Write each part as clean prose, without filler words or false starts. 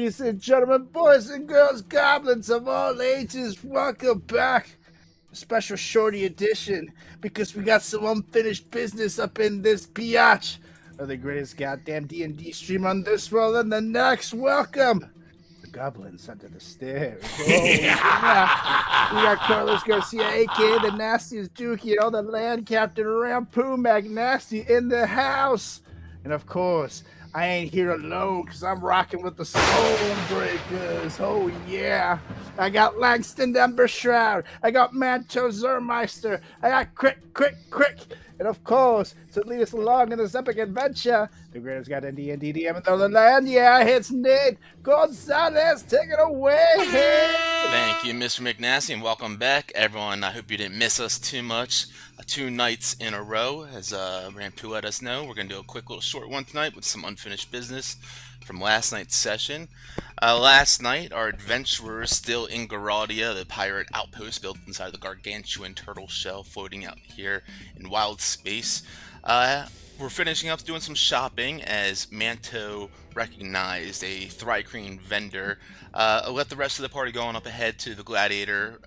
Ladies and gentlemen, boys and girls, goblins of all ages, welcome back. A special shorty edition because we got some unfinished business up in this biatch of the greatest goddamn D&D stream on this world and the next. Welcome. The goblins under the stairs. Oh, yeah. We got Carlos Garcia, aka the nastiest dookie, and all the land captain Rampoon McNasty in the house. And of course, I ain't here alone because I'm rocking with the Stormwreckers. Oh, yeah. I got Langston Embershroud. I got Manto Zermeister. I got Crick. And of course, to lead us along in this epic adventure, the greatest goddamn D&D DM in the land, yeah, it's Nate Gonzalez. Take it away. Thank you, Mr. McNasty, and welcome back, everyone. I hope you didn't miss us too much. 2 nights in a row, as Rampu let us know. We're going to do a quick little short one tonight with some unfinished business from last night's session. Last night, our adventurers still in Garadia, the pirate outpost built inside the gargantuan turtle shell floating out here in wild space. We're finishing up doing some shopping as Manto recognized a Thrycreen vendor. Let the rest of the party go on up ahead to the gladiator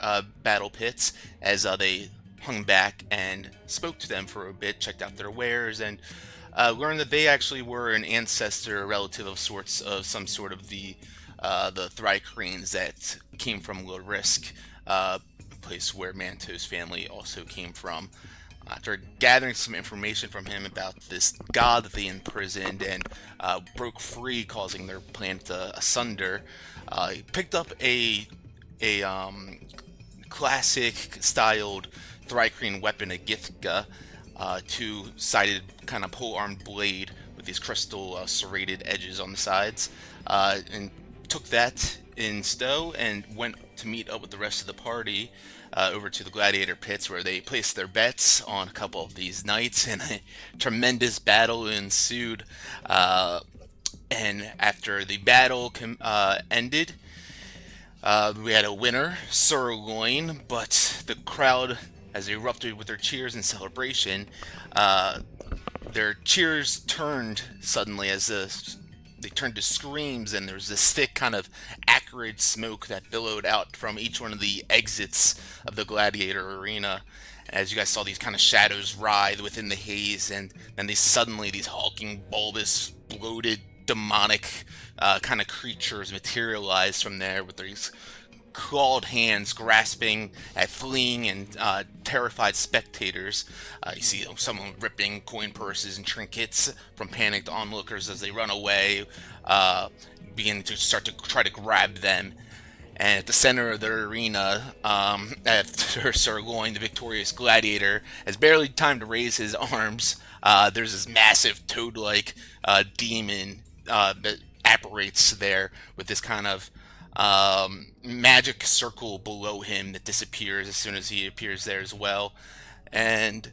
battle pits as they hung back and spoke to them for a bit, checked out their wares, and learned that they actually were an ancestor, a relative of sorts of some sort of the Thrycreens that came from Lorisk, a place where Manto's family also came from. After gathering some information from him about this god that they imprisoned and broke free, causing their planet asunder, he picked up a classic-styled Thrycreen weapon, a Githka, 2-sided kind of pole-armed blade with these crystal serrated edges on the sides, and took that in stow and went to meet up with the rest of the party over to the gladiator pits, where they placed their bets on a couple of these knights, and a tremendous battle ensued. And after the battle ended, we had a winner, Sirloin, but the crowd, as they erupted with their cheers and celebration, their cheers turned suddenly as they turned to screams, and there was this thick kind of acrid smoke that billowed out from each one of the exits of the gladiator arena. As you guys saw these kind of shadows writhe within the haze, and then these hulking, bulbous, bloated, demonic kind of creatures materialize from there with these clawed hands grasping at fleeing and terrified spectators. You see someone ripping coin purses and trinkets from panicked onlookers as they run away, begin to start to try to grab them. And at the center of the arena, after Sirloin, the victorious gladiator, has barely time to raise his arms, there's this massive toad-like demon that apparates there with this kind of magic circle below him that disappears as soon as he appears there as well. And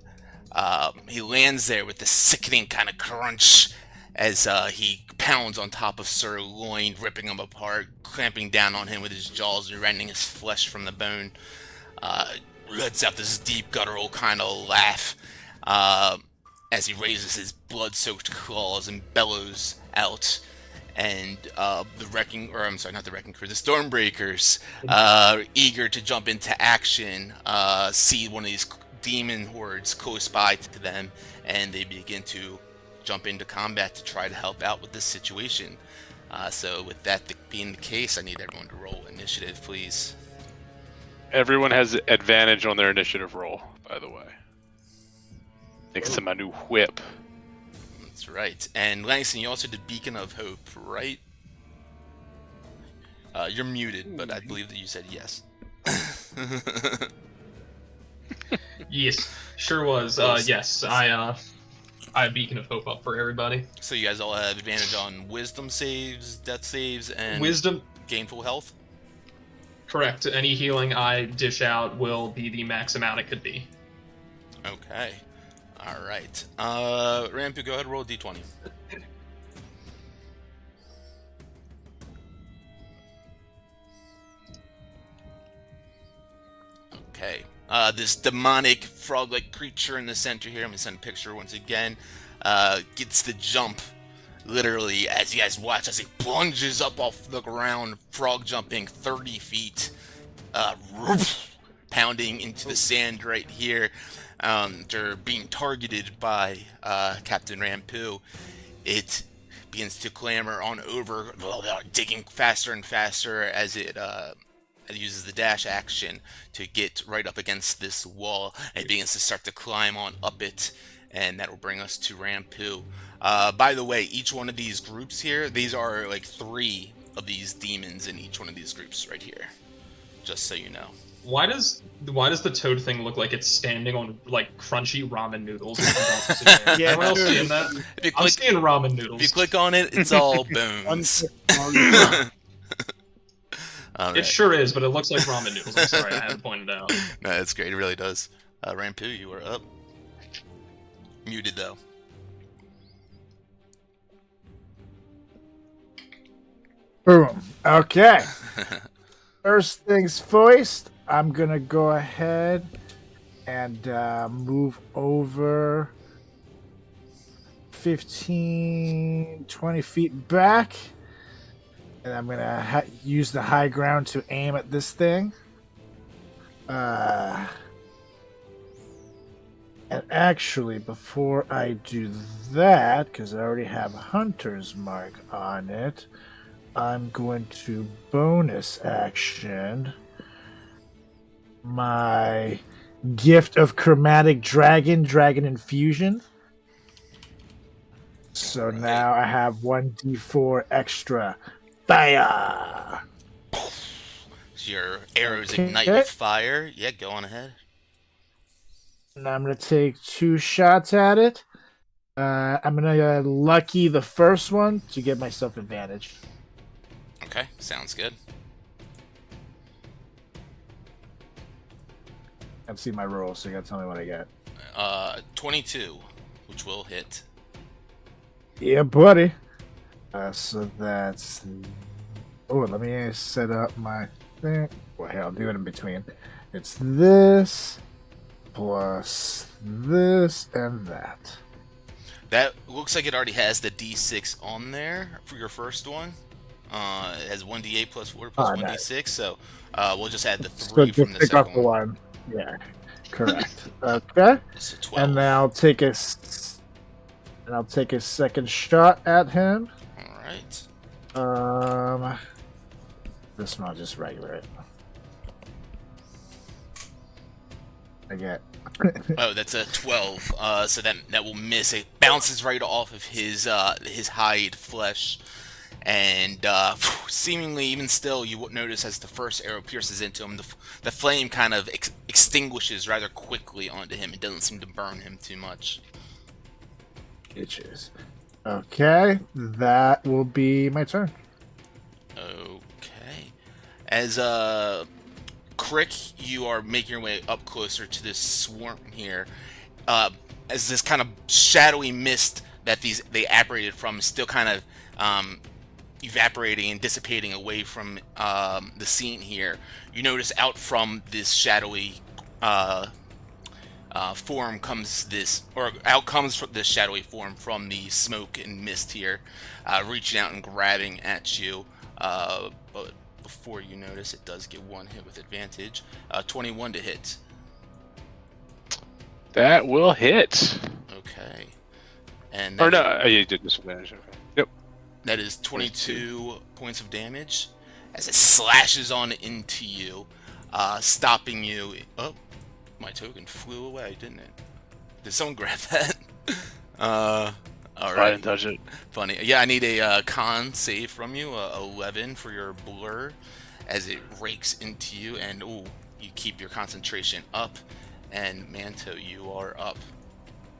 he lands there with this sickening kind of crunch as he pounds on top of Sirloin, ripping him apart, clamping down on him with his jaws and rending his flesh from the bone. Lets out this deep guttural kind of laugh as he raises his blood-soaked claws and bellows out. And the Stormbreakers, eager to jump into action, see one of these demon hordes close by to them, and they begin to jump into combat to try to help out with this situation. So with that being the case, I need everyone to roll initiative, please. Everyone has advantage on their initiative roll, by the way. Thanks to my new whip. That's right. And Langston, you also did Beacon of Hope, right? You're muted, but I believe that you said yes. Yes, sure was. Yes, I have Beacon of Hope up for everybody. So you guys all have advantage on Wisdom saves, Death saves, and Wisdom. Gainful Health? Correct. Any healing I dish out will be the max amount it could be. Okay. Alright. Rampu, go ahead and roll a d20. Okay. This demonic frog-like creature in the center here, I'm going to send a picture once again, gets the jump literally, as you guys watch, as he plunges up off the ground, frog jumping 30 feet, pounding into the sand right here. They're being targeted by Captain Rampu. It begins to clamber on over, digging faster and faster as it uses the dash action to get right up against this wall. And it begins to start to climb on up it, and that will bring us to Rampu. By the way, each one of these groups here, these are like 3 of these demons in each one of these groups right here. Just so you know. Why does the toad thing look like it's standing on like crunchy ramen noodles? Yeah, Anyone else seeing that? I'm seeing ramen noodles. If you click on it, it's all bones. Right. It sure is, but it looks like ramen noodles. I'm sorry, I had to point it out. No, that's great. It really does. Rampu, you are up. Muted though. Boom. Okay. First things first, I'm gonna go ahead and move over 15, 20 feet back. And I'm gonna use the high ground to aim at this thing. And actually, before I do that, because I already have Hunter's Mark on it, I'm going to bonus action my Gift of Chromatic Dragon Infusion. So now I have 1d4 extra fire. So your arrows ignite with fire. Yeah, go on ahead. And I'm going to take 2 shots at it. I'm going to lucky the first one to give myself advantage. Okay, sounds good. I've seen my roll, so you got to tell me what I get. 22, which will hit. Yeah, buddy. So that's... Oh, let me set up my thing. Well, hey, I'll do it in between. It's this, plus this, and that. That looks like it already has the D6 on there for your first one. It has 1d8 plus 4 plus 1d6, so we'll just add the 3 so from the second one. Yeah, correct. Okay. So 12. And then I'll take a second shot at him. All right. This one I'll just regular it. I get. Oh, that's a 12. So that will miss. It bounces right off of his hide flesh, and seemingly even still, you would notice as the first arrow pierces into him, the flame kind of extinguishes rather quickly onto him. It doesn't seem to burn him too much. Itches. Okay, that will be my turn. Okay. As Crick, you are making your way up closer to this swarm here. As this kind of shadowy mist that they apparated from is still kind of evaporating and dissipating away from the scene here. You notice out from this shadowy form comes this, or out comes from this shadowy form from the smoke and mist here, reaching out and grabbing at you. But before you notice, it does get 1 hit with advantage. 21 to hit. That will hit. Okay. And Or no, you did disadvantage. Okay. Yep. That is 22 points of damage as it slashes on into you, stopping you. Oh, my token flew away, didn't it? Did someone grab that? All right. I didn't touch it. Funny. Yeah, I need a con save from you, 11 for your blur, as it rakes into you, and ooh, you keep your concentration up. And Manto, you are up.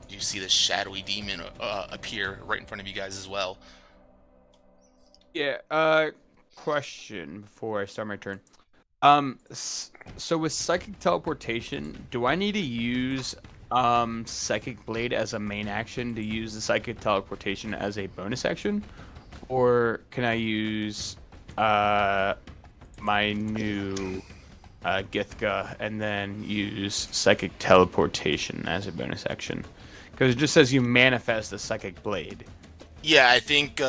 You see this shadowy demon appear right in front of you guys as well. Yeah, question before I start my turn. So with psychic teleportation, do I need to use psychic blade as a main action to use the psychic teleportation as a bonus action, or can I use my new Githka and then use psychic teleportation as a bonus action? Because it just says you manifest the psychic blade. Yeah, I think.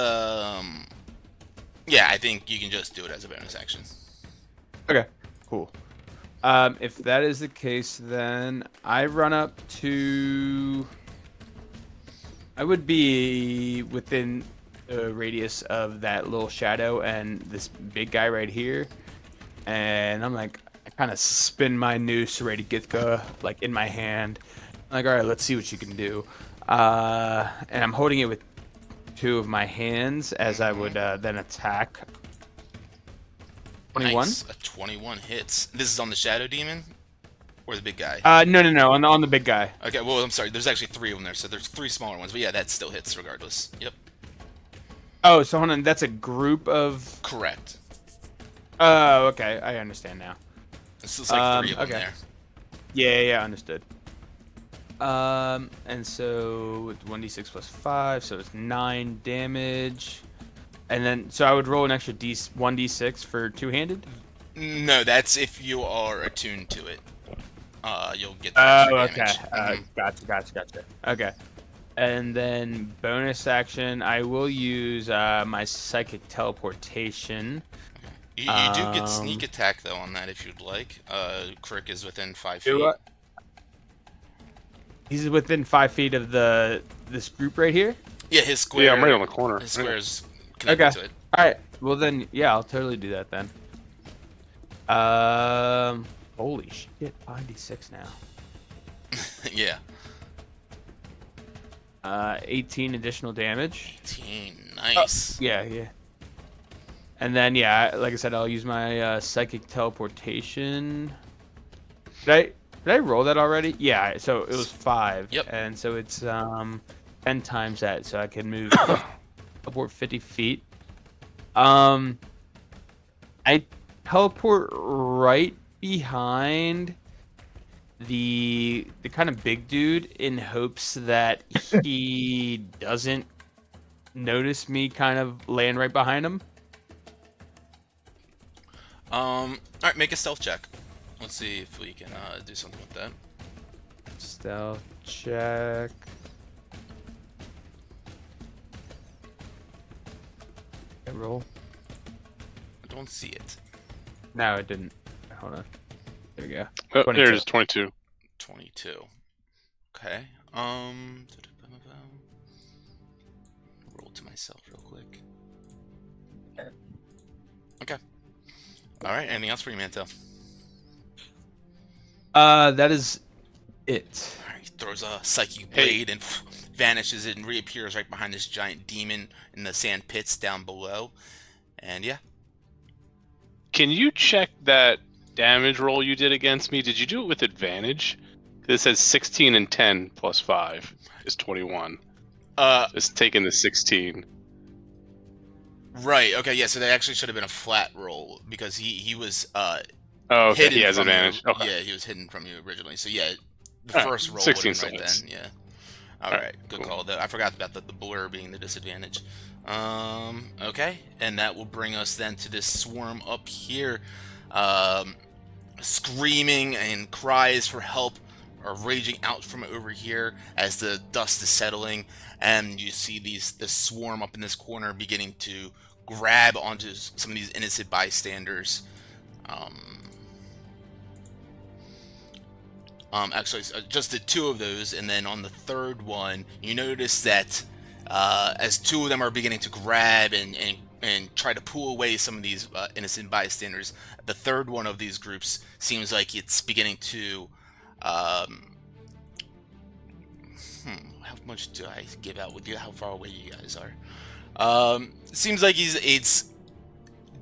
Yeah, I think you can just do it as a bonus action. Okay, cool. If that is the case, then I run up to. I would be within the radius of that little shadow and this big guy right here, and I'm like, I kind of spin my noose, ready to get like in my hand. I'm like, all right, let's see what you can do. And I'm holding it with two of my hands as I would then attack. 21. Nice. A 21 hits. This is on the Shadow Demon? Or the big guy? No, on the big guy. Okay, well, I'm sorry. There's actually 3 of them there, so there's 3 smaller ones. But yeah, that still hits regardless. Yep. Oh, so hold on, that's a group of... Correct. Oh, okay, I understand now. This is like 3 of them okay. there. Yeah, understood. And so it's 1d6 plus 5, so it's 9 damage. And then, so I would roll an extra 1d6 for two-handed? No, that's if you are attuned to it. You'll get that extra damage. Gotcha. Okay. And then bonus action, I will use my psychic teleportation. You do get sneak attack though on that if you'd like. Crick is within 5 feet. He's within 5 feet of this group right here. Yeah, his square. Yeah, I'm right on the corner. His square is connected to it. All right. Well then, yeah, I'll totally do that then. Holy shit, 5d6 now. Yeah. 18 additional damage. 18, nice. Yeah. And then, yeah, like I said, I'll use my psychic teleportation. Did I roll that already? Yeah, so it was 5. Yep. And so it's 10 times that, so I can move upward 50 feet. I teleport right behind the kind of big dude in hopes that he doesn't notice me kind of laying right behind him. Alright, make a stealth check. Let's see if we can do something with that. Stealth check. Roll. I don't see it. No, it didn't. Hold on. There we go. Oh, 22. there it is, 22. 22. Okay. Roll to myself real quick. Okay. Alright, anything else for you, Manto? That is it. Alright, he throws a psychic blade and vanishes and reappears right behind this giant demon in the sand pits down below. And yeah. Can you check that damage roll you did against me? Did you do it with advantage? This says 16 and 10 plus 5 is 21. It's taking the 16. Right, okay, yeah, so that actually should have been a flat roll because he was Oh, okay, hidden he has from advantage. You. Okay. Yeah, he was hidden from you originally. So yeah, the All right, first roll 16 would have been right seconds. then. Yeah. Alright, good cool. call though. I forgot about the blur being the disadvantage. Okay, and that will bring us then to this swarm up here. Screaming and cries for help are raging out from over here as the dust is settling, and you see this swarm up in this corner beginning to grab onto some of these innocent bystanders. Actually, just the 2 of those, and then on the third one, you notice that as 2 of them are beginning to grab and try to pull away some of these innocent bystanders, the third one of these groups seems like it's beginning to... how much do I give out with you? How far away you guys are? Seems like it's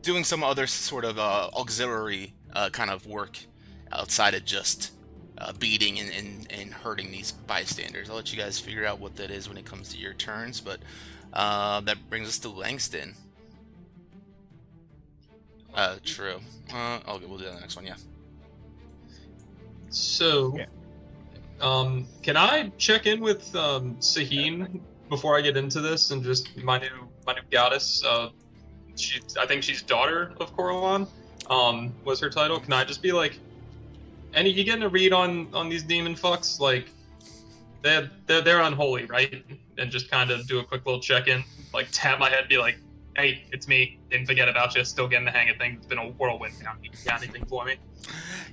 doing some other sort of auxiliary kind of work outside of just beating and hurting these bystanders. I'll let you guys figure out what that is when it comes to your turns, but that brings us to Langston. True. We'll do that in the next one, yeah. So, can I check in with Saheen before I get into this and just my new goddess? I think she's daughter of Coralon. Was her title? Can I just be like, and you getting a read on these demon fucks? Like, they're unholy, right? And just kind of do a quick little check in like tap my head, be like, "Hey, it's me. Didn't forget about you. Still getting the hang of things. It's been a whirlwind. Got anything for me?"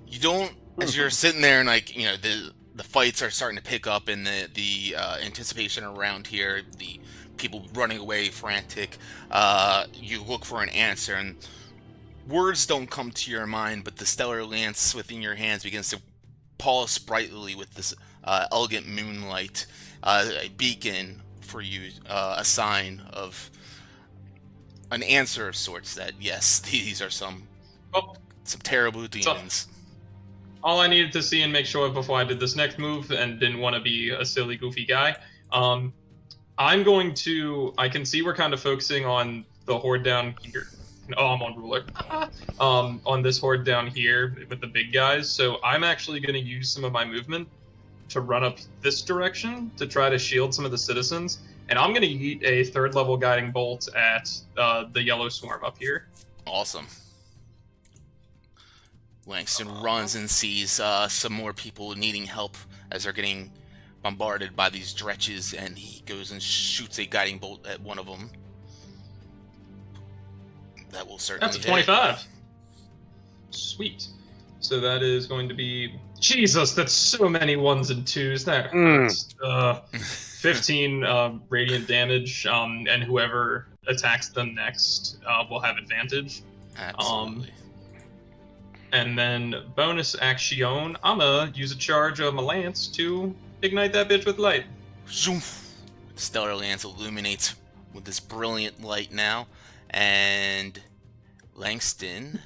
You don't, as you're sitting there and like, you know, the fights are starting to pick up and the anticipation around here, the people running away frantic, you look for an answer and words don't come to your mind, but the stellar lance within your hands begins to pulse brightly with this elegant moonlight, a beacon for you, a sign of an answer of sorts that yes, these are some terrible demons. All I needed to see and make sure before I did this next move, and didn't want to be a silly, goofy guy. I'm going to. I can see we're kind of focusing on the horde down here. Oh, I'm on ruler. On this horde down here with the big guys. So I'm actually going to use some of my movement to run up this direction to try to shield some of the citizens. And I'm going to yeet a 3rd level guiding bolt at the yellow swarm up here. Awesome. Langston runs and sees some more people needing help as they're getting bombarded by these dretches, and he goes and shoots a guiding bolt at one of them. That will certainly That's a 25. Sweet. So that is going to be... Jesus, that's so many 1s and 2s. That hurts. 15 radiant damage, and whoever attacks them next will have advantage. Absolutely. And then bonus action, I'ma use a charge of my lance to ignite that bitch with light. Zoof. Stellar Lance illuminates with this brilliant light now, and Langston,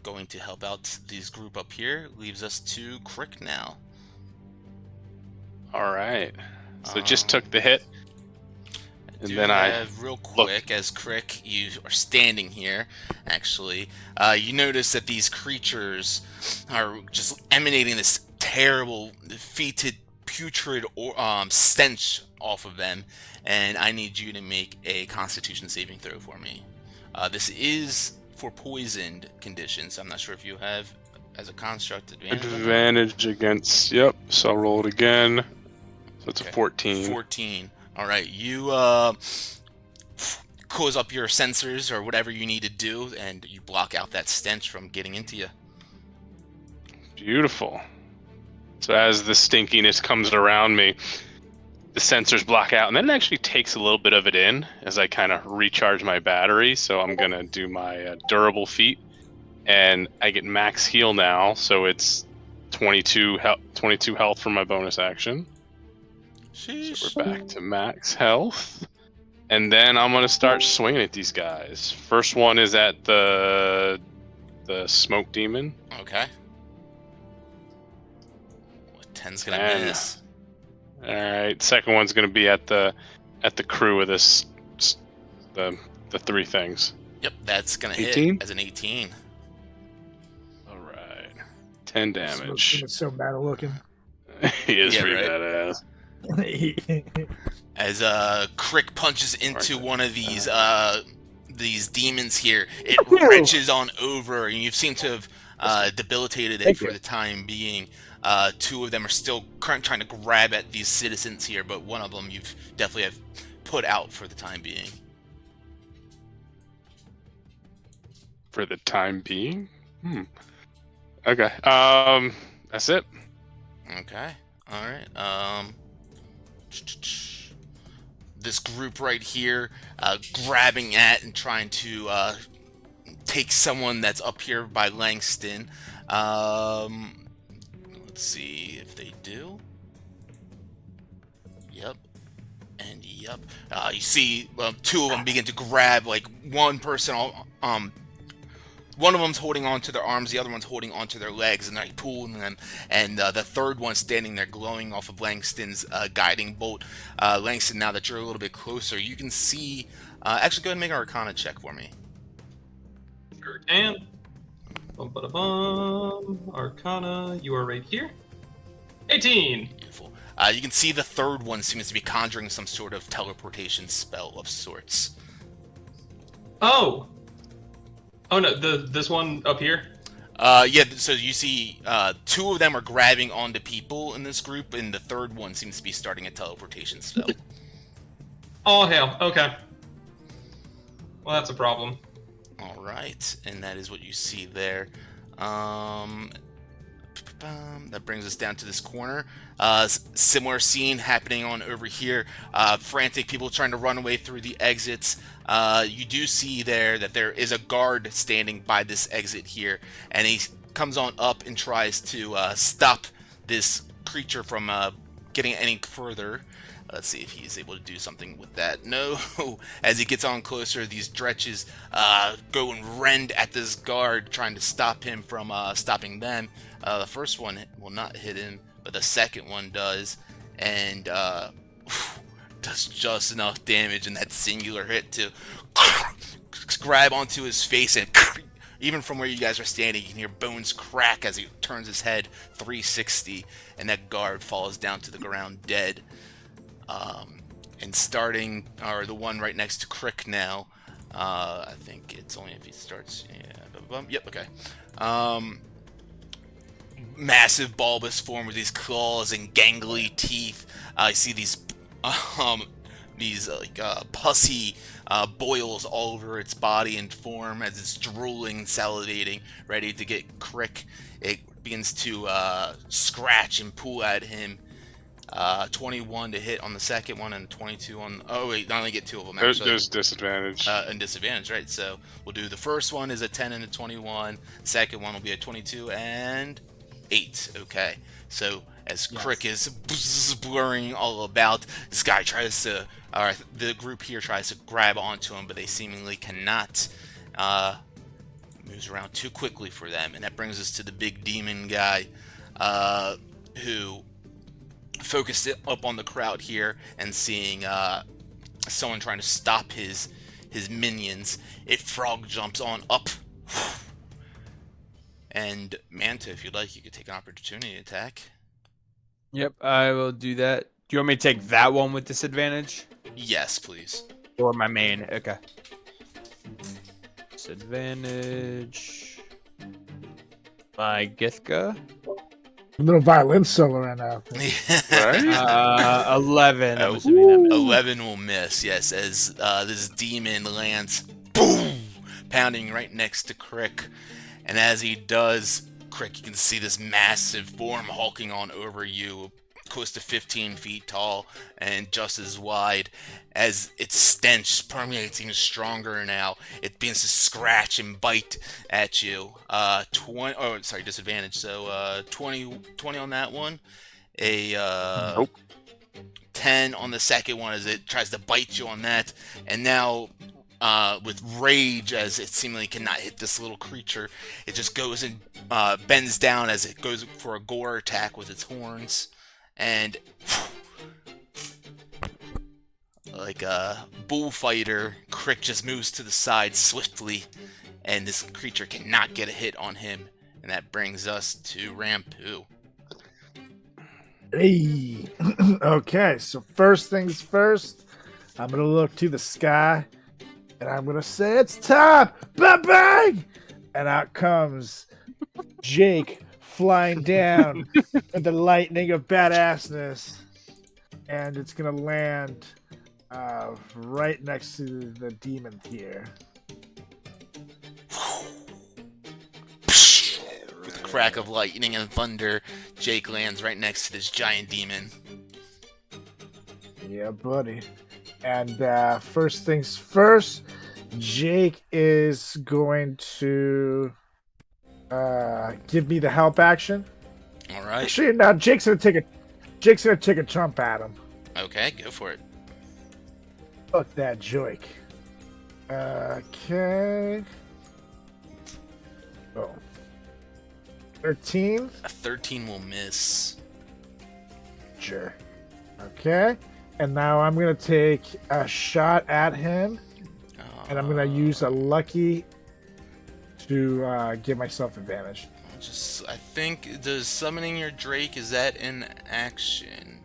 going to help out this group up here, leaves us to Crick now. All right. So just took the hit. And then real quick, as Crick, you are standing here, actually, you notice that these creatures are just emanating this terrible, fetid, putrid stench off of them, and I need you to make a Constitution saving throw for me. This is for poisoned conditions. I'm not sure if you have, as a construct, advantage. Advantage against, yep, so I'll roll it again. So it's a 14. 14. All right, you close up your sensors or whatever you need to do, and you block out that stench from getting into you. Beautiful. So as the stinkiness comes around me, the sensors block out, and then it actually takes a little bit of it in as I kind of recharge my battery. So I'm going to do my durable feat, and I get max heal now, so it's 22 health for my bonus action. Sheesh. So we're back to max health. And then I'm going to start swinging at these guys. First one is at the smoke demon. Okay. 10's going to miss. All right. Second one's going to be at the crew of this the 3 things. Yep, that's going to 18? hit as an 18. All right. 10 damage. It's so bad looking. He is pretty right? badass. As Crick punches into one of these demons here, it wrenches on over, and you seem to have debilitated it for the time being. 2 of them are still trying to grab at these citizens here, but one of them you've definitely have put out for the time being. For the time being? Okay. That's it. Okay. All right. This group right here, grabbing at and trying to take someone that's up here by Langston. Let's see if they do. Yep. And yep. You see 2 of them begin to grab, like, one person, one of them's holding onto their arms, the other one's holding onto their legs, and they're pulling them. And the third one's standing there glowing off of Langston's guiding bolt. Langston, now that you're a little bit closer, you can see... actually, go ahead and make an Arcana check for me. Sure can. Bum. Arcana, you are right here. 18! Beautiful. You can see the third one seems to be conjuring some sort of teleportation spell of sorts. Oh! Oh no, this one up here? Yeah, so you see 2 of them are grabbing onto people in this group, and the third one seems to be starting a teleportation spell. Oh, hell. Okay. Well, that's a problem. All right, and that is what you see there. That brings us down to this corner. Similar scene happening on over here. Frantic people trying to run away through the exits. You do see there that there is a guard standing by this exit here, and he comes on up and tries to stop this creature from getting any further. Let's see if he's able to do something with that. No, as he gets on closer, these dretches go and rend at this guard, trying to stop him from stopping them. The first one will not hit him, but the second one does, and does just enough damage in that singular hit to grab onto his face, and even from where you guys are standing, you can hear bones crack as he turns his head 360, and that guard falls down to the ground dead. And starting, or the one right next to Crick now, I think it's only if he starts, yeah, yep, okay. Massive bulbous form with these claws and gangly teeth. I see these pussy boils all over its body and form as it's drooling, salivating, ready to get Crick. It begins to scratch and pull at him. 21 to hit on the second one, and 22 on. Oh wait, I only get two of them. Actually. There's disadvantage. And disadvantage, right? So we'll do the first one is a 10 and a 21. Second one will be a 22 and 8. Okay. So as Crick is blurring all about, this guy tries to, or the group here tries to grab onto him, but they seemingly cannot. Moves around too quickly for them, and that brings us to the big demon guy, who focused it up on the crowd here and seeing someone trying to stop his minions. It frog jumps on up, and Manta, if you'd like, you could take an opportunity attack. Yep, I will do that. Do you want me to take that one with disadvantage? Yes, please. Or my main? Okay. Disadvantage. My Githka. A little violin solo right now. Right? 11. I'm assuming that misses. 11 will miss, yes, as this demon lands, boom, pounding right next to Crick. And as he does, Crick, you can see this massive form hulking on over you, close to 15 feet tall and just as wide. As its stench permeates even stronger now, it begins to scratch and bite at you. 20. Oh, sorry, disadvantage. So 20 on that one. Nope. 10 on the second one as it tries to bite you on that. And now, with rage, as it seemingly cannot hit this little creature, it just goes and bends down as it goes for a gore attack with its horns. And like a bullfighter, Crick just moves to the side swiftly, and this creature cannot get a hit on him. And that brings us to Rampu. Hey. Okay, so first things first, I'm gonna look to the sky, and I'm gonna say it's time. Bang bang! And out comes Jake flying down with the lightning of badassness, and it's gonna land right next to the demon here. With a crack of lightning and thunder, Jake lands right next to this giant demon. Yeah, buddy. And first things first, Jake is going to give me the help action. All right. Actually, now Jake's gonna take a jump at him. Okay, go for it. Fuck that joke. Okay. Oh. 13. A 13 will miss. Sure. Okay. And now I'm gonna take a shot at him, and I'm gonna use a lucky to give myself advantage. I think, does summoning your Drake, is that in action?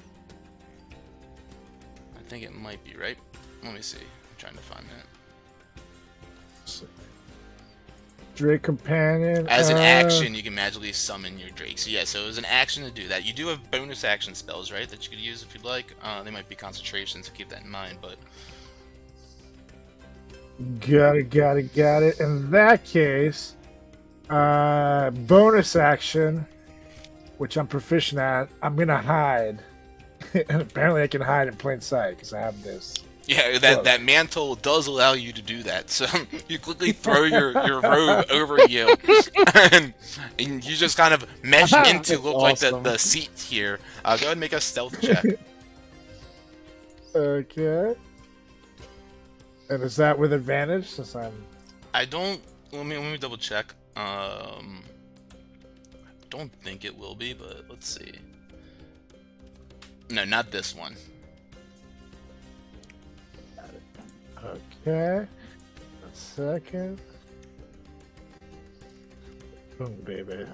I think it might be, right? Let me see. I'm trying to find that. Drake companion. As an action, you can magically summon your Drake. So yeah, so it was an action to do that. You do have bonus action spells, right, that you could use if you'd like. They might be concentration, so keep that in mind. But Got it. In that case, bonus action, which I'm proficient at, I'm gonna hide. And apparently I can hide in plain sight because I have this. yeah, that mantle does allow you to do that. So you quickly throw your robe over you, and you just kind of mesh into look like the seat here. Go ahead and make a stealth check. Okay. And is that with advantage? Since I don't. Let me double check. I don't think it will be, but let's see. No, not this one. Okay. A second. Oh, baby.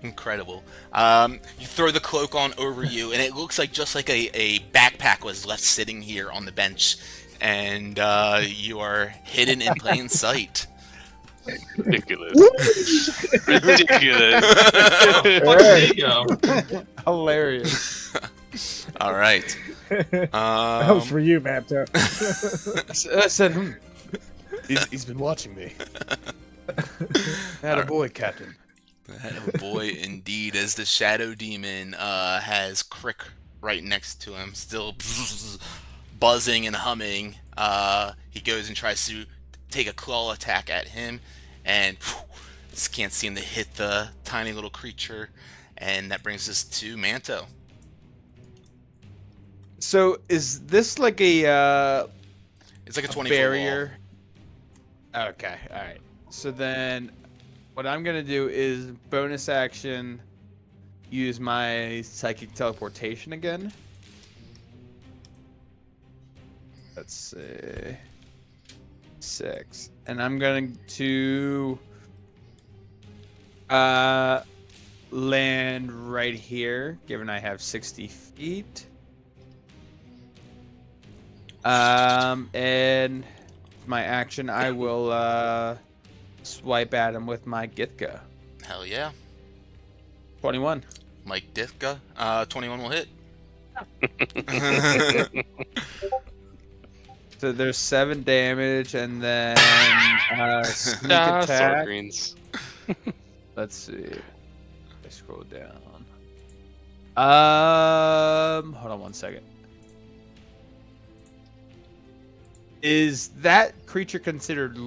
Incredible. You throw the cloak on over you, and it looks like just like a backpack was left sitting here on the bench, and you are hidden in plain sight. Ridiculous. Ridiculous. There you go. Hilarious. All right. That was for you, Manto. I said, he's been watching me. Had a boy, Captain. Oh boy, indeed, as the Shadow Demon has Crick right next to him, still buzzing and humming. He goes and tries to take a claw attack at him, and just can't seem to hit the tiny little creature. And that brings us to Manto. So is this like a It's like a 20-foot barrier? Okay, all right. So then, what I'm gonna do is bonus action, use my psychic teleportation again. Let's see, 6, and I'm going to land right here, given I have 60 feet. And my action, I will swipe at him with my Githka. Hell yeah. 21. Mike Dithka. 21 will hit. So there's 7 damage, and then sneak Sword attack. greens. Let's see. I scroll down. Hold on one second. Is that creature considered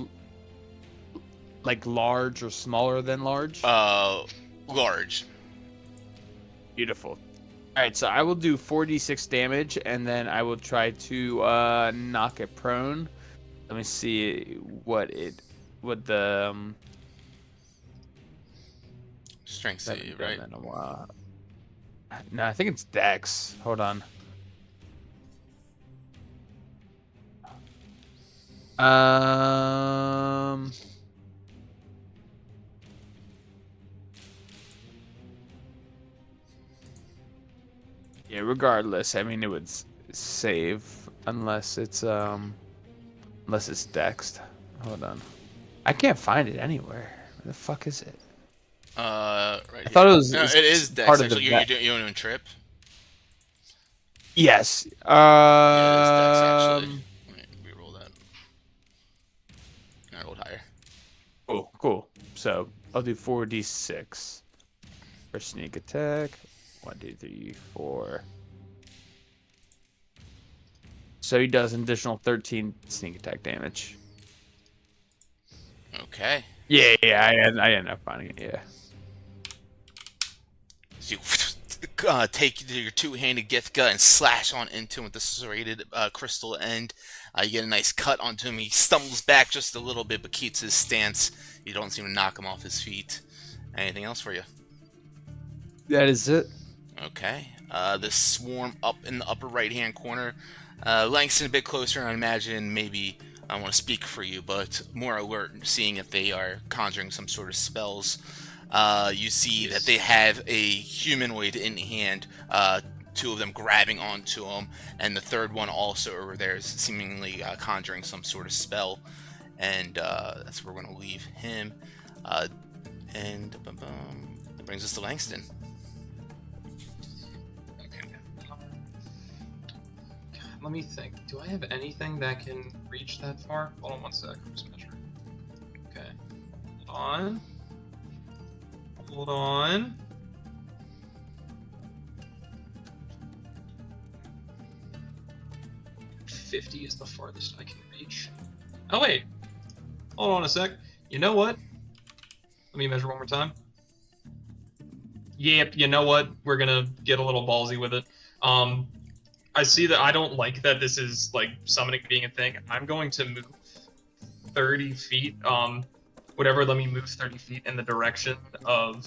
like large or smaller than large? Large. Beautiful. All right, so I will do 4d6 damage, and then I will try to knock it prone. Let me see what the Strength haven't save, done right? that in a while. No, I think it's Dex. Hold on. Yeah, regardless, I mean it would save unless it's Dexed. Hold on. I can't find it anywhere. Where the fuck is it? Right I thought it was No, it is Dex. part of Actually, the you doing trip? Yes. Yeah, it is Dex, actually. Let me reroll that. I rolled higher. Cool. So I'll do 4d6 for sneak attack. 1, 2, 3, 4. So he does an additional 13 sneak attack damage. Okay. Yeah, I end up finding it. Yeah. So you take your two-handed Githka and slash on into him with the serrated crystal end. You get a nice cut onto him. He stumbles back just a little bit, but keeps his stance. You don't seem to knock him off his feet. Anything else for you? That is it. Okay. This swarm up in the upper right-hand corner. Langston a bit closer, and I imagine maybe I don't want to speak for you, but more alert, seeing if they are conjuring some sort of spells. You see that they have a humanoid in hand, 2 of them grabbing onto him, and the third one also over there is seemingly conjuring some sort of spell. and that's where we're going to leave him. And that brings us to Langston. Okay. God, let me think. Do I have anything that can reach that far? Hold on one sec. I'm just measuring. Okay. Hold on. Hold on. $50 is the farthest I can reach. Oh wait. Hold on a sec. You know what? Let me measure one more time. Yep, you know what? We're gonna get a little ballsy with it. I see that I don't like that this is like summoning being a thing. I'm going to move 30 feet. Whatever, let me move 30 feet in the direction of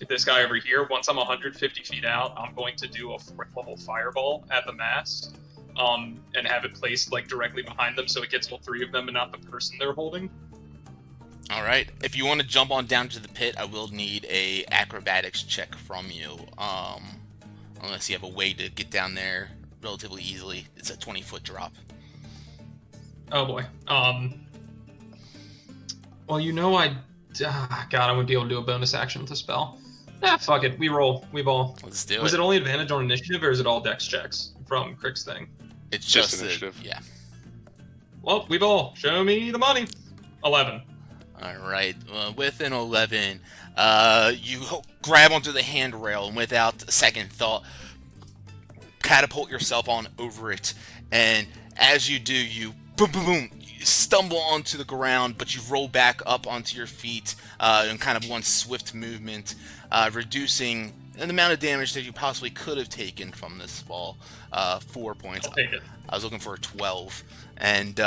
this guy over here. Once I'm 150 feet out, I'm going to do a 4th level fireball at the mast. And have it placed like directly behind them so it gets all 3 of them and not the person they're holding. All right. If you want to jump on down to the pit, I will need a acrobatics check from you. Unless you have a way to get down there relatively easily. It's a 20-foot drop. Oh boy. Well, you know God, I wouldn't be able to do a bonus action with a spell. Fuck it. We roll. We ball. Let's do it. Was it only advantage on initiative, or is it all dex checks from Crick's thing? It's just initiative. Yeah. Well, we ball. Show me the money. 11. All right. With an 11, you grab onto the handrail and without a second thought, catapult yourself on over it. And as you do, you boom, boom, boom. You stumble onto the ground, but you roll back up onto your feet in kind of one swift movement, reducing the amount of damage that you possibly could have taken from this fall. 4 points. I'll take it. I was looking for a 12. And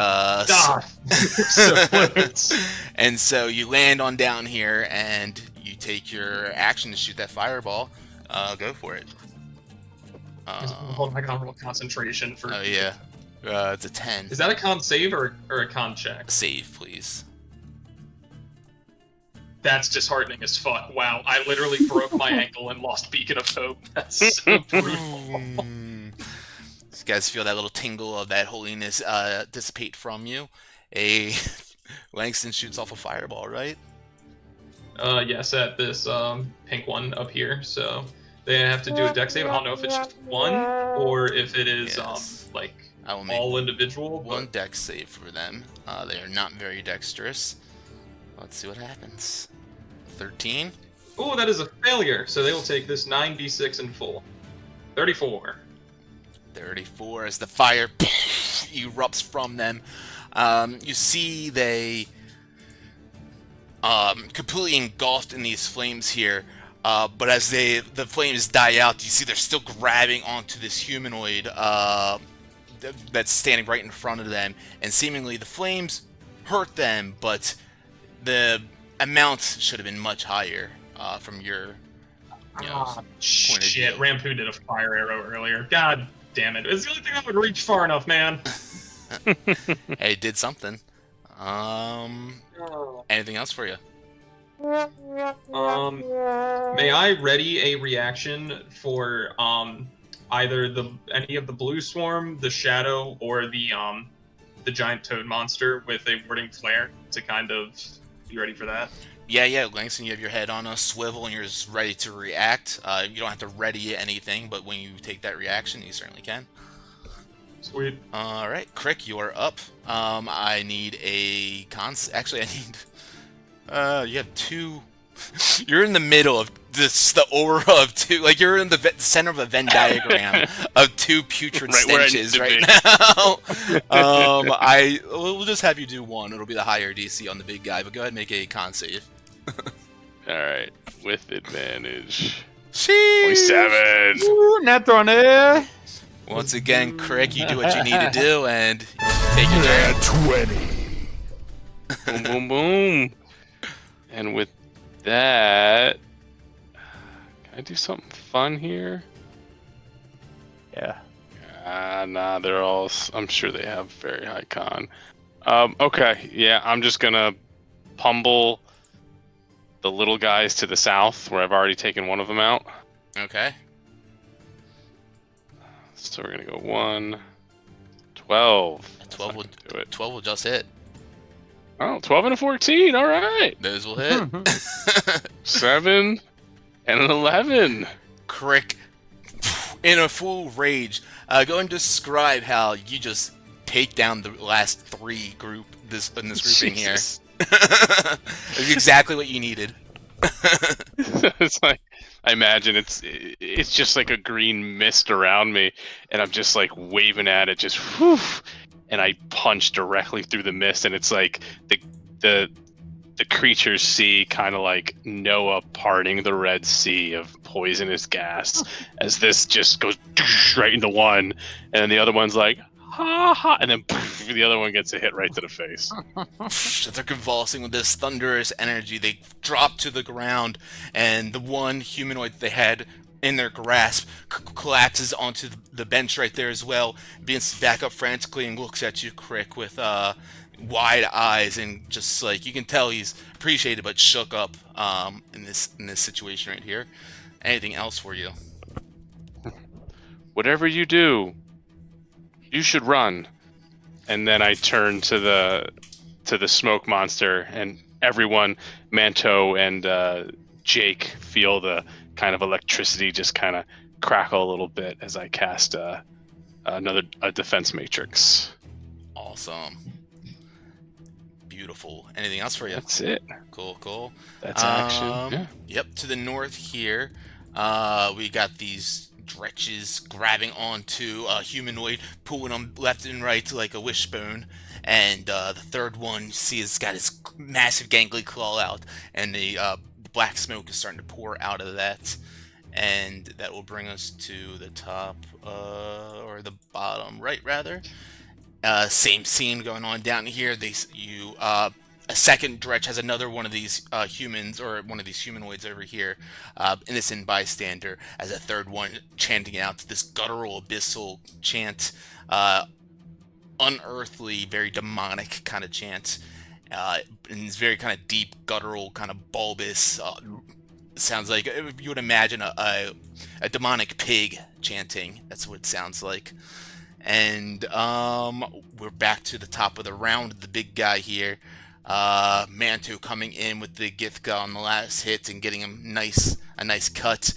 and so you land on down here, and you take your action to shoot that fireball. Go for it. Hold on, I gotta roll concentration for. Oh yeah, it's a 10. Is that a con save or a con check? Save, please. That's disheartening as fuck. Wow, I literally broke my ankle and lost Beacon of Hope. That's so brutal. You guys feel that little tingle of that holiness dissipate from you. Langston shoots off a fireball, right? Yes, at this pink one up here. So they have to do a dex save. I don't know if it's just one or if it is Yes. like I will make all individual. one dex save for them. They are not very dexterous. Let's see what happens. 13. Oh, that is a failure. So they will take this 9d6 in full. 34. 34 as the fire erupts from them. You see they completely engulfed in these flames here. But as the flames die out, you see they're still grabbing onto this humanoid that's standing right in front of them. And seemingly the flames hurt them, but the amount should have been much higher from your point of Shit, view. Rampoon did a fire arrow earlier. God damn it. It's the only thing that would reach far enough, man. Hey, it did something. Anything else for you? May I ready a reaction for either any of the blue swarm, the shadow, or the giant toad monster with a warding flare to kind of be ready for that? Yeah, Langston, you have your head on a swivel and you're just ready to react. You don't have to ready anything, but when you take that reaction, you certainly can. Sweet. All right, Crick, you are up. I need a Actually, I need. You have two. You're in the middle of the aura of two. Like you're in the center of a Venn diagram of two putrid stenches right now. We'll just have you do one. It'll be the higher DC on the big guy. But go ahead and make a con save. All right, with advantage. Sheesh. 27. Ooh, nat 20. Once again, Crick, you do what you need to do and take your turn. 20. Boom, boom, boom. And with that, can I do something fun here? Yeah. Nah, they're all. I'm sure they have very high con. Okay, yeah, I'm just gonna pummel the little guys to the south, where I've already taken one of them out. Okay. So we're gonna go 1, 12. 12 will do it. 12 will just hit. Oh, 12 and a 14. All right. Those will hit. 7 and an 11. Crick, in a full rage, go and describe how you just take down the last 3 in this grouping here. Jesus. It's exactly what you needed. It's like, I imagine it's just like a green mist around me, and I'm just like waving at it, just whew, and I punch directly through the mist, and it's like the creatures see kind of like Noah parting the Red Sea of poisonous gas as this just goes right into one, and then the other one's like, ha ha, and then poof, the other one gets a hit right to the face. They're convulsing with this thunderous energy. They drop to the ground, and the one humanoid they had in their grasp collapses onto the bench right there as well, begins to back up frantically and looks at you, Crick, with wide eyes, and just like you can tell he's appreciated but shook up in this situation right here. Anything else for you? Whatever you do, you should run. And then I turn to the smoke monster, and everyone, Manto and Jake, feel the kind of electricity just kind of crackle a little bit as I cast a defense matrix. Awesome. Beautiful. Anything else for you? That's it. Cool. That's action. Yeah. Yep, to the north here, we got these dretches grabbing onto a humanoid, pulling them left and right like a wishbone, and the third one, you see, has got his massive gangly claw out, and the black smoke is starting to pour out of that, and that will bring us to the top, or the bottom right, rather. Same scene going on down here. A second dretch has another one of these humans, or one of these humanoids over here, innocent bystander, as a third one chanting out this guttural, abyssal chant, unearthly, very demonic kind of chant, and it's very kind of deep, guttural, kind of bulbous. Sounds like you would imagine a demonic pig chanting. That's what it sounds like. And we're back to the top of the round. The big guy here. Manto coming in with the Githka on the last hit and getting him a nice cut.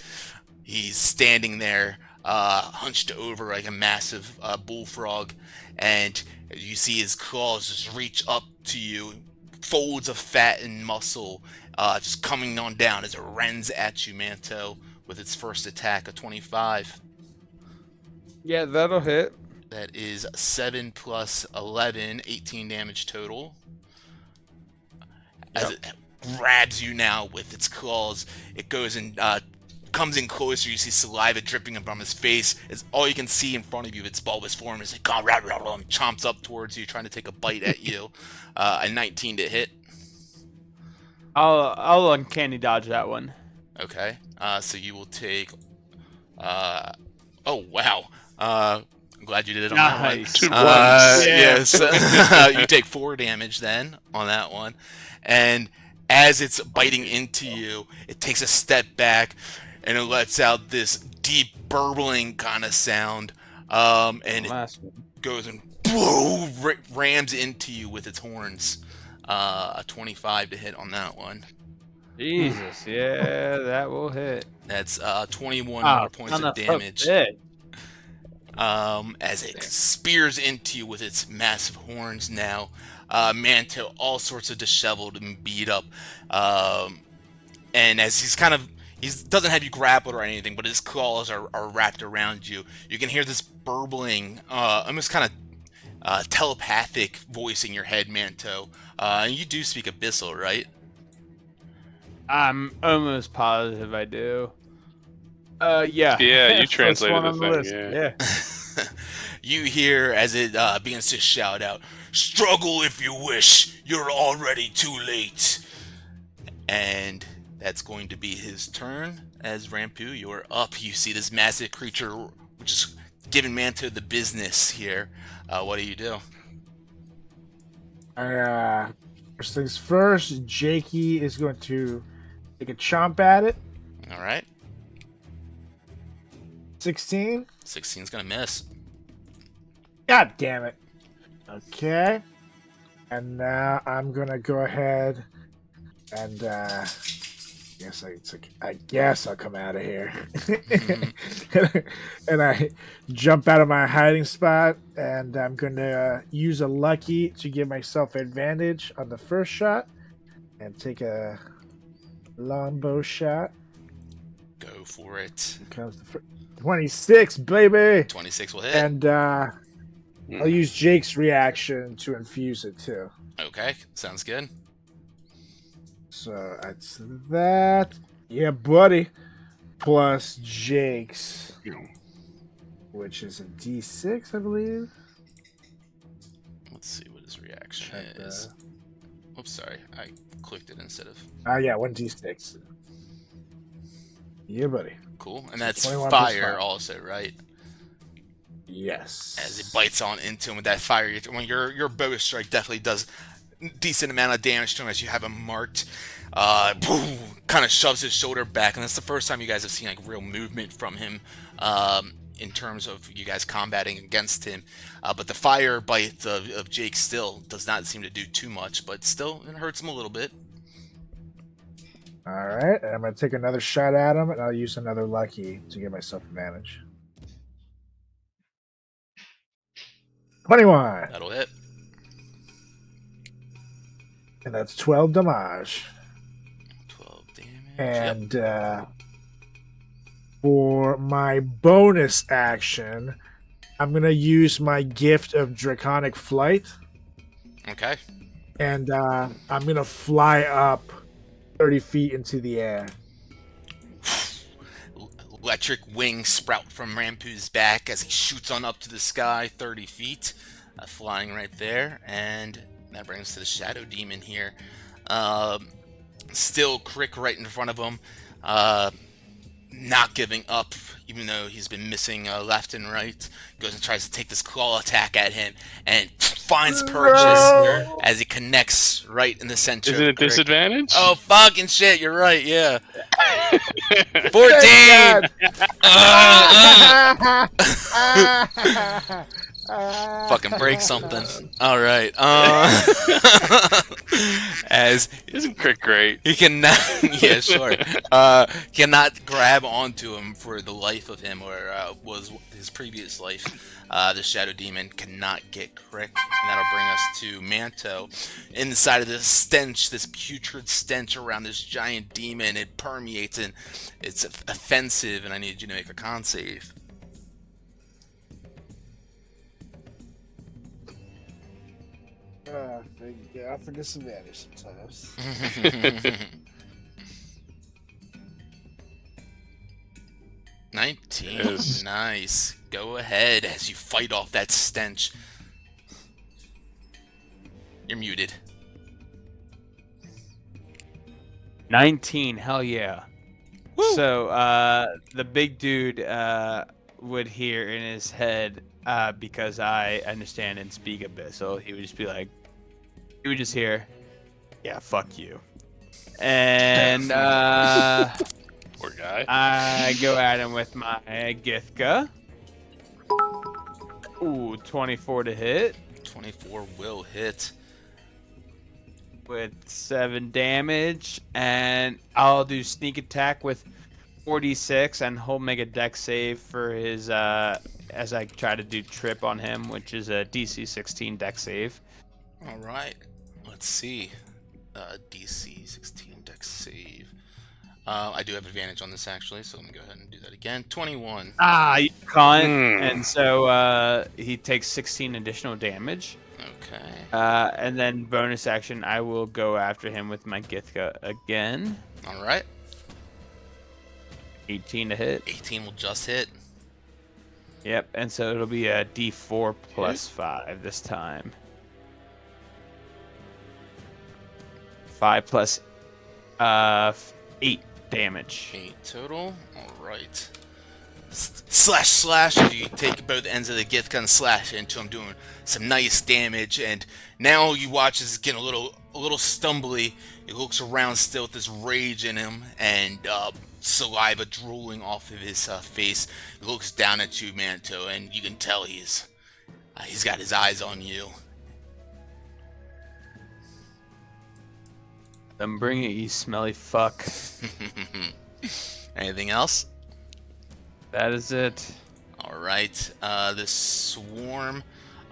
He's standing there, hunched over like a massive bullfrog, and you see his claws just reach up to you, folds of fat and muscle, just coming on down as it rends at you, Manto, with its first attack, a 25. Yeah, that'll hit. That is 7 plus 11, 18 damage total. As it grabs you now with its claws, it goes and comes in closer. You see saliva dripping from his face. As all you can see in front of you, its bulbous form is like chomps up towards you, trying to take a bite at you. A 19 to hit. I'll uncanny dodge that one. Okay. So you will take. Oh wow. I'm glad you did it on that one. Nice. Yes. You take 4 damage then on that one. And as it's biting into you, it takes a step back and it lets out this deep burbling kind of sound. And it goes and rams into you with its horns. A 25 to hit on that one. Jesus, yeah, that will hit. That's 21 more points of damage. As it spears into you with its massive horns now. Manto, all sorts of disheveled and beat up. And as he doesn't have you grappled or anything, but his claws are wrapped around you. You can hear this burbling, almost kind of telepathic voice in your head, Manto. And you do speak Abyssal, right? I'm almost positive I do. Yeah. Yeah, you First translated one the on thing. list. Yeah. You hear as it begins to shout out, "Struggle if you wish, you're already too late." And that's going to be his turn. As Rampu, you're up. You see this massive creature, which is giving Manto the business here. What do you do? First things first, Jakey is going to take a chomp at it. All right. 16. 16's gonna miss. God damn it. Okay. And now I'm gonna go ahead and I guess I'll come out of here. And I jump out of my hiding spot, and I'm gonna use a lucky to give myself advantage on the first shot, and take a longbow shot. Go for it. Here comes the 26, baby. 26 will hit. And I'll use Jake's reaction to infuse it too. Okay, sounds good. So that's that. Yeah, buddy. Plus Jake's, which is a D6, I believe. Let's see what his reaction is. Oops, sorry. I clicked it instead of... Yeah, 1d6. Yeah, buddy. Cool. And that's 21 plus fire 5. also, right? Yes. As it bites on into him with that fire. When your bow strike definitely does decent amount of damage to him as you have him marked. Boom, kind of shoves his shoulder back, and that's the first time you guys have seen like real movement from him in terms of you guys combating against him. But the fire bite of Jake still does not seem to do too much, but still it hurts him a little bit. All right, and I'm gonna take another shot at him, and I'll use another lucky to give myself advantage. 21. That'll hit. And that's 12 damage. 12 damage. And for my bonus action, I'm going to use my gift of Draconic Flight. Okay. And I'm going to fly up 30 feet into the air. Electric wings sprout from Rampu's back as he shoots on up to the sky 30 feet, flying right there. And that brings us to the Shadow Demon here. Still Crick right in front of him. Not giving up, even though he's been missing left and right. Goes and tries to take this claw attack at him and finds purchase as he connects right in the center. Is it a disadvantage? Oh, fucking shit, you're right, yeah. 14! Fucking break something. All right. As Isn't Crick great? he cannot, yeah, sure. Cannot grab onto him for the life of him, or was his previous life. The Shadow Demon cannot get Crick, and that'll bring us to Manto. Inside of this stench, this putrid stench around this giant demon, it permeates and it's offensive. And I need you to make a con save. Thank God for disadvantage sometimes. 19. Yes. Nice. Go ahead as you fight off that stench. You're muted. 19, hell yeah. Woo! So, the big dude would hear in his head, because I understand and speak Abyssal, he would just be like, he would just hear, yeah, fuck you. And, Poor guy. I go at him with my Githka. Ooh, 24 to hit. 24 will hit. With 7 damage, and I'll do sneak attack with 46, and he'll make a dex save for his as I try to do trip on him, which is a DC 16 dex save. All right. Let's see. DC 16 dex save. I do have advantage on this actually, so let me go ahead and do that again. 21. You can't. And so he takes 16 additional damage. Okay. And then bonus action, I will go after him with my Githka again. All right. 18 to hit. 18 will just hit. Yep, and so it'll be a D4 plus 5 this time. 5 plus 8 damage. 8 total. All right. Slash. You take both ends of the gift gun, slash into him, doing some nice damage. And now you watch as it's getting a little stumbly. He looks around still with this rage in him, and saliva drooling off of his face. He looks down at you, Manto, and you can tell he's got his eyes on you. Then bring it, you smelly fuck. Anything else? That is it. All right. This swarm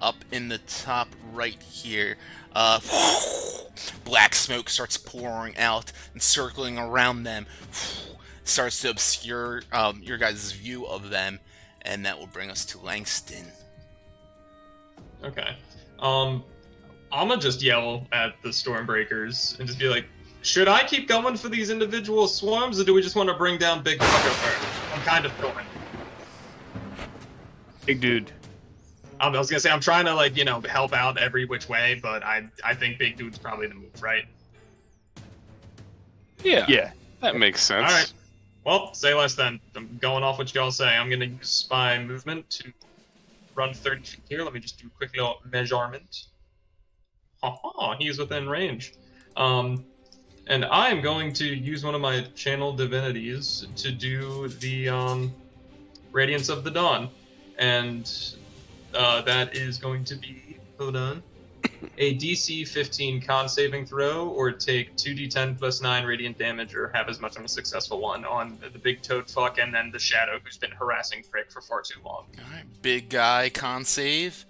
up in the top right here. Black smoke starts pouring out and circling around them. Starts to obscure your guys' view of them, and that will bring us to Langston. Okay. I'm gonna just yell at the Stormbreakers and just be like, should I keep going for these individual swarms, or do we just want to bring down Big Fucker first? I'm kind of going. Big dude. I was gonna say, I'm trying to, like, help out every which way, but I think Big Dude's probably the move, right? Yeah. Yeah. That makes sense. Alright. Well, say less then. I'm going off what y'all say. I'm gonna use my movement to run 30 feet here. Let me just do a quick little measurement. Haha, he's within range. And I am going to use one of my channel divinities to do the Radiance of the Dawn. And that is going to be, hold on, a DC 15 con saving throw, or take 2d10 plus 9 radiant damage, or have as much of a successful one on the big toad fuck and then the shadow who's been harassing Crick for far too long. Alright, big guy con save.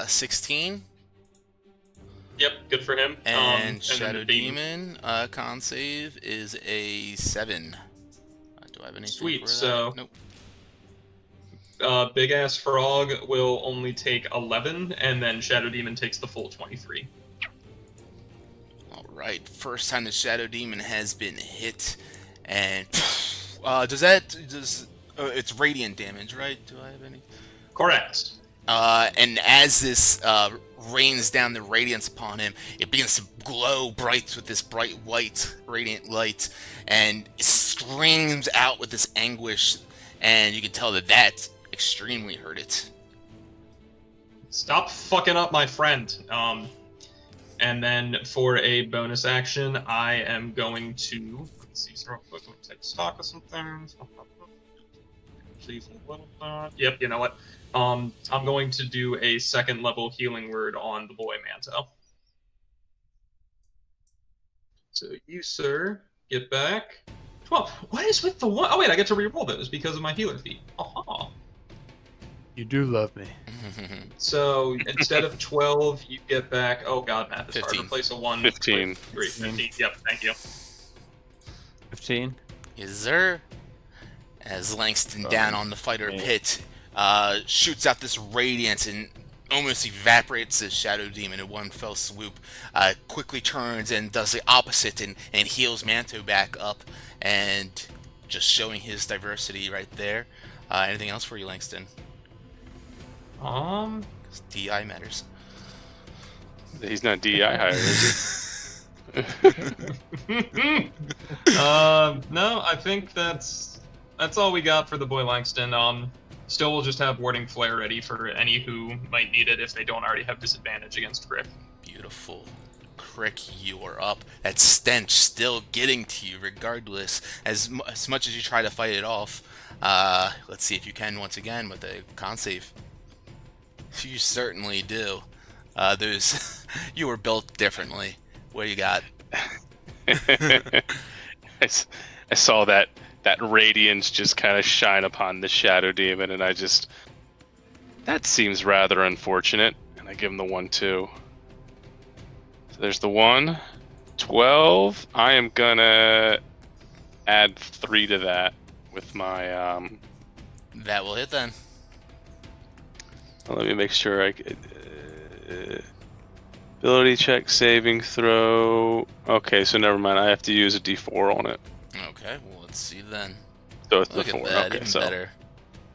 16. Yep, good for him. And then Shadow the big- Demon con save is a 7. Do I have anything Sweet, for that? so- Nope. Big ass frog will only take 11, and then Shadow Demon takes the full 23. Alright, first time the Shadow Demon has been hit. And it's radiant damage, right? Do I have any? Correct. And as this rains down the radiance upon him, it begins to glow bright with this bright white radiant light, and it screams out with this anguish, and you can tell that extremely hurt it. Stop fucking up my friend. And then for a bonus action, I am going to, let's see, real quick, let me take stock of some things. Please, a little bit. Yep, you know what? I'm going to do a second level healing word on the boy Manto. So you, sir, get back 12. What is with the one? Oh wait, I get to reroll those because of my healer feat. Aha. You do love me. So instead of 12, you get back. Oh god, math is hard. 15. Replace a 1. 15. 15. Yep, thank you. 15. Yes, sir. As Langston down on the fighter yeah. pit shoots out this radiance and almost evaporates the Shadow Demon in one fell swoop, quickly turns and does the opposite and heals Manto back up, and just showing his diversity right there. Anything else for you, Langston? 'Cause DI matters. He's not DEI higher, is No, I think that's all we got for the boy Langston. Still, we'll just have Warding Flare ready for any who might need it if they don't already have disadvantage against Crick. Beautiful. Crick, you are up. That stench still getting to you regardless, as much as you try to fight it off. Let's see if you can once again with the con save. You certainly do. You were built differently. What do you got? I saw that radiance just kind of shine upon the Shadow Demon, and that seems rather unfortunate, and I give him the 1 too. So there's the 1. 12. I am gonna add 3 to that with my That will hit then. let me make sure I could. Ability check, saving throw. Okay, so never mind. I have to use a D4 on it. Okay, well, let's see then. So it's the Look 4. at that, Okay, even so better.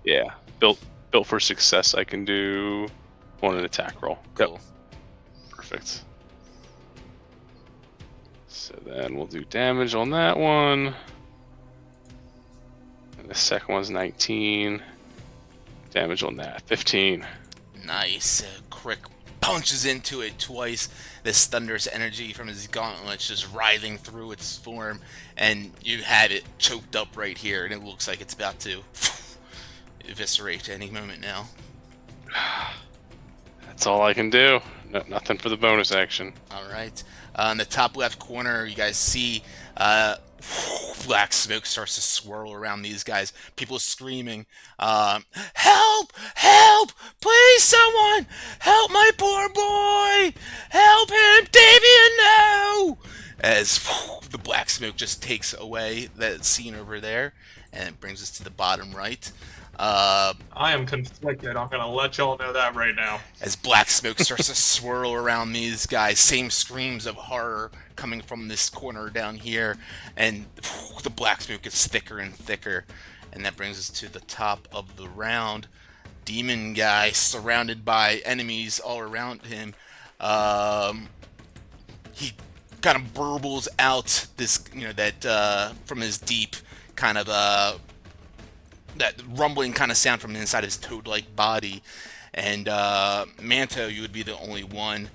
yeah, built for success. I can do on an attack roll. Cool. Yep, perfect. So then we'll do damage on that one. And the second one's 19. Damage on that, 15. Nice. Crick punches into it twice. This thunderous energy from his gauntlets just writhing through its form, and you have it choked up right here, and it looks like it's about to eviscerate any moment now. That's all I can do. Nothing for the bonus action. All right. In the top left corner, you guys see black smoke starts to swirl around these guys. People screaming, "Help! Help! Please, someone! Help my poor boy! Help him! Davian, no!" As the black smoke just takes away that scene over there, and it brings us to the bottom right. I am conflicted. I'm gonna let y'all know that right now. As black smoke starts to swirl around these guys, same screams of horror coming from this corner down here, and the black smoke gets thicker and thicker, and that brings us to the top of the round. Demon guy surrounded by enemies all around him. He kind of burbles out this, that from his deep kind of that rumbling kind of sound from inside his toad-like body. And Manto, you would be the only one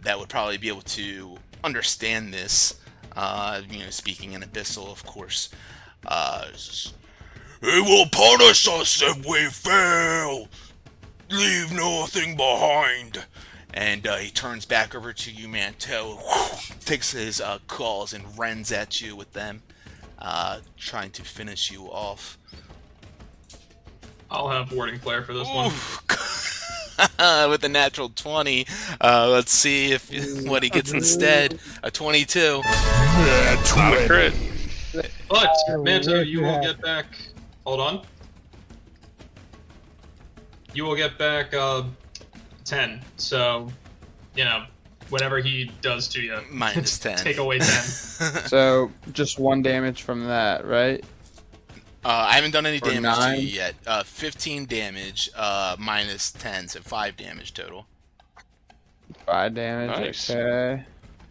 that would probably be able to understand this. Speaking in Abyssal, of course. He will punish us if we fail. Leave nothing behind. And he turns back over to you, Manto. Takes his claws and rends at you with them, trying to finish you off. I'll have warding flare for this one. With a natural 20. Let's see what he gets instead. A 22. Not a crit. But, Manto, you will get back... Hold on. You will get back 10. So, whatever he does to you... Minus 10. Take away 10. So, just 1 damage from that, right? I haven't done any Or damage to 9. you yet. 15 damage, minus 10, so 5 damage total. 5 damage, Nice. okay.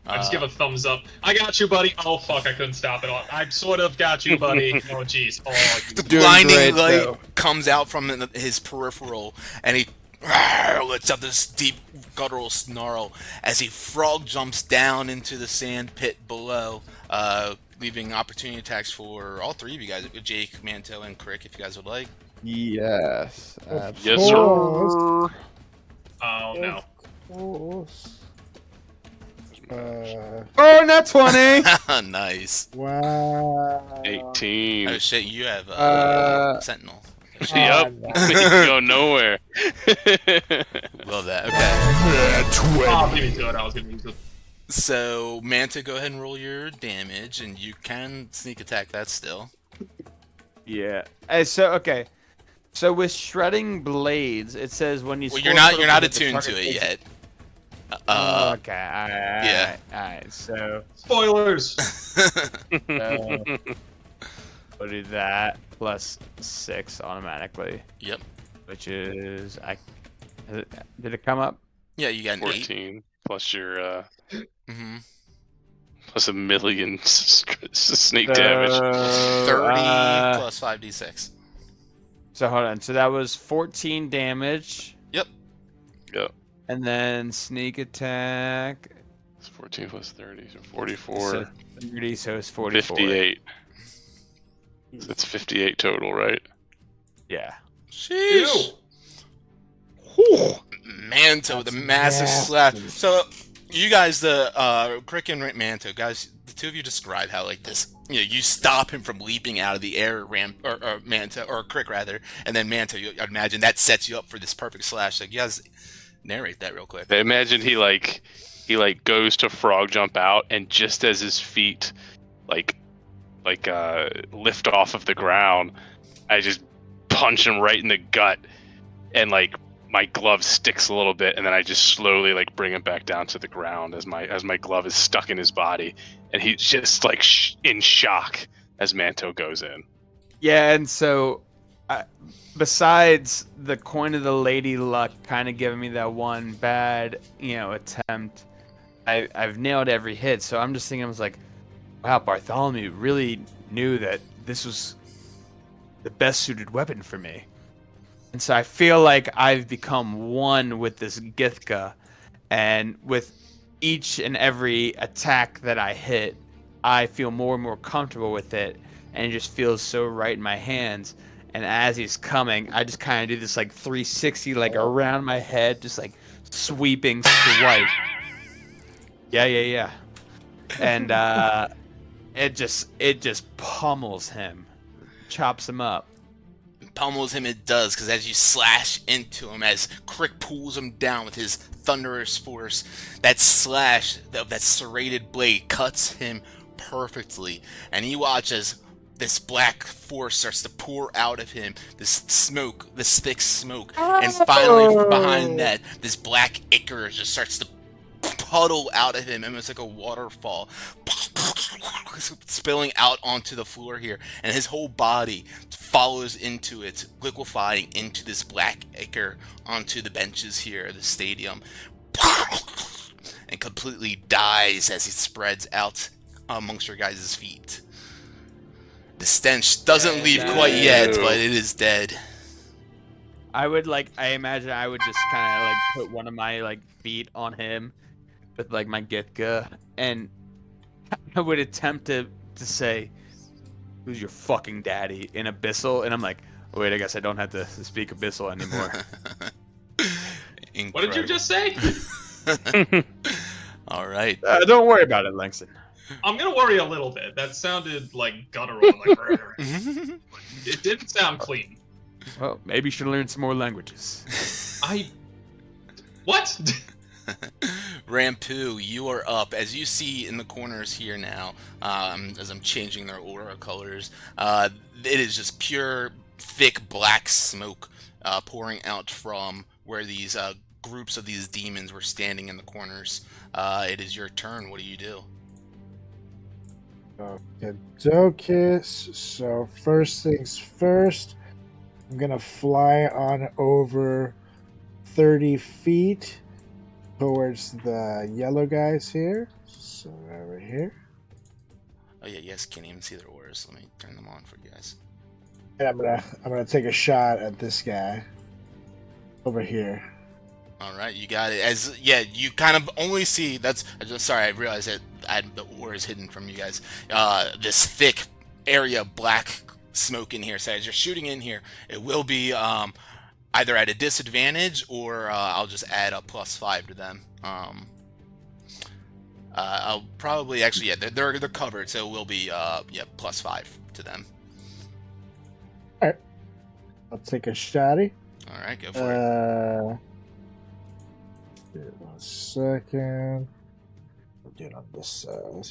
I just give a thumbs up. I got you, buddy. Oh, fuck, I couldn't stop it. I sort of got you, buddy. Oh, jeez. Oh, The Doing blinding great, light though. comes out from his peripheral, and he lets out this deep guttural snarl as he frog jumps down into the sand pit below, leaving opportunity attacks for all 3 of you guys, Jake, Manto, and Crick, if you guys would like. Yes. Yes, sir. oh no. Course. Oh, not 20! Nice. Wow. 18. Oh shit, you have Sentinel. Yep. You can go nowhere. Love that. Okay. Oh, beat me to it. I was gonna use it. So, Manta, go ahead and roll your damage, and you can sneak attack that still. Yeah. Okay. So with shredding blades, it says when you. Well, score you're critical not hit, the attuned to target it takes- yet. Okay. yeah. Alright. So Spoilers. we'll do that plus 6 automatically, Yep. which is did it come up? Yeah, you got an 8. 14 plus your Mm-hmm. plus a million snake damage. 30 plus 5d6. So hold on. So that was 14 damage, Yep. Yep. and then sneak attack. It's 14 plus 30, so 44. So 30, so it's 44. 58. So it's 58 total, right? Yeah. Sheesh. Manto, the massive slash. So, you guys, the Crick and Manto, guys, the 2 of you describe how like this. You stop him from leaping out of the air, or Manto, or Crick rather, and then Manto. I'd imagine that sets you up for this perfect slash. Like, you guys narrate that real quick. I imagine he goes to frog jump out, and just as his feet lift off of the ground, I just punch him right in the gut, and like my glove sticks a little bit, and then I just slowly like bring him back down to the ground as my glove is stuck in his body, and he's just like in shock as Manto goes in. Yeah, and so besides the coin of the lady luck kind of giving me that one bad, attempt, I've nailed every hit. So I'm just thinking, I was like, wow, Bartholomew really knew that this was the best suited weapon for me. And so I feel like I've become one with this Githka, and with each and every attack that I hit, I feel more and more comfortable with it, and it just feels so right in my hands. And as he's coming, I just kind of do this like 360, like around my head, just like sweeping swipe. Yeah. And it just pummels him, chops him up. Pummels him, it does, because as you slash into him, as Crick pulls him down with his thunderous force, that slash, that serrated blade cuts him perfectly, and you watch as this black force starts to pour out of him, this thick smoke, and finally behind that, this black ichor just starts to puddle out of him, and it's like a waterfall, spilling out onto the floor here, and his whole body follows into it, liquefying into this black ichor onto the benches here at the stadium, and completely dies as he spreads out amongst your guys' feet. The stench doesn't leave quite yet, but it is dead. I imagine I would just kind of like put one of my like feet on him with like my Gitka, and I would attempt to say, "Who's your fucking daddy?" in Abyssal, and I'm like, wait, I guess I don't have to speak Abyssal anymore. What did you just say? All right. Don't worry about it, Langston. I'm gonna worry a little bit. That sounded like guttural. Like, it didn't sound clean. Well, maybe you should learn some more languages. What? Rampu, you are up. As you see in the corners here now, as I'm changing their aura colors, it is just pure, thick black smoke pouring out from where these groups of these demons were standing in the corners. It is your turn. What do you do? Okay, Dokis. So first things first, I'm gonna fly on over 30 feet towards the yellow guys here. So over here. Oh yeah, yes, can't even see their auras. Let me turn them on for you guys. And I'm gonna take a shot at this guy over here. All right, you got it. You kind of only see sorry, I realized that the aura is hidden from you guys. This thick area of black smoke in here. So as you're shooting in here, it will be either at a disadvantage or I'll just add a +5 to them. I'll probably they're covered, so it will be +5 to them. All right, I'll take a shotty. All right, go for it. 1 second. I'll do it on this side.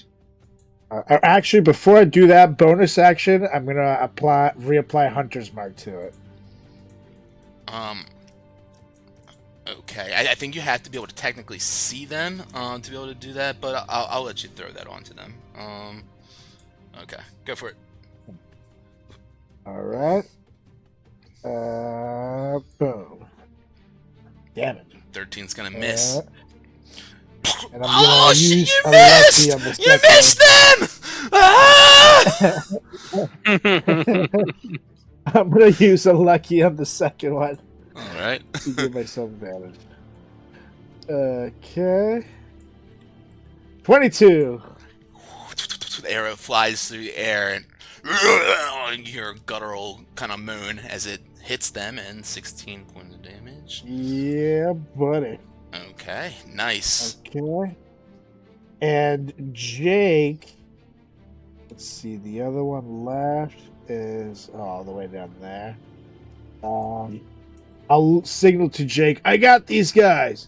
Actually, before I do that bonus action, I'm gonna reapply Hunter's Mark to it. Okay, I think you have to be able to technically see them to be able to do that, but I'll let you throw that onto them. Okay, go for it. All right. Boom. Damn it. 13's gonna miss. And I'm gonna use you a missed! lucky on the You second missed them! Ah! I'm gonna use a lucky on the second one. All right. To give myself advantage. Okay. 22. The arrow flies through the air, and you hear a guttural kind of moan as it hits them, and 16 points of damage. Yeah, buddy. Okay, nice. Okay. And Jake, let's see, the other one left is all the way down there. I'll signal to Jake, I got these guys.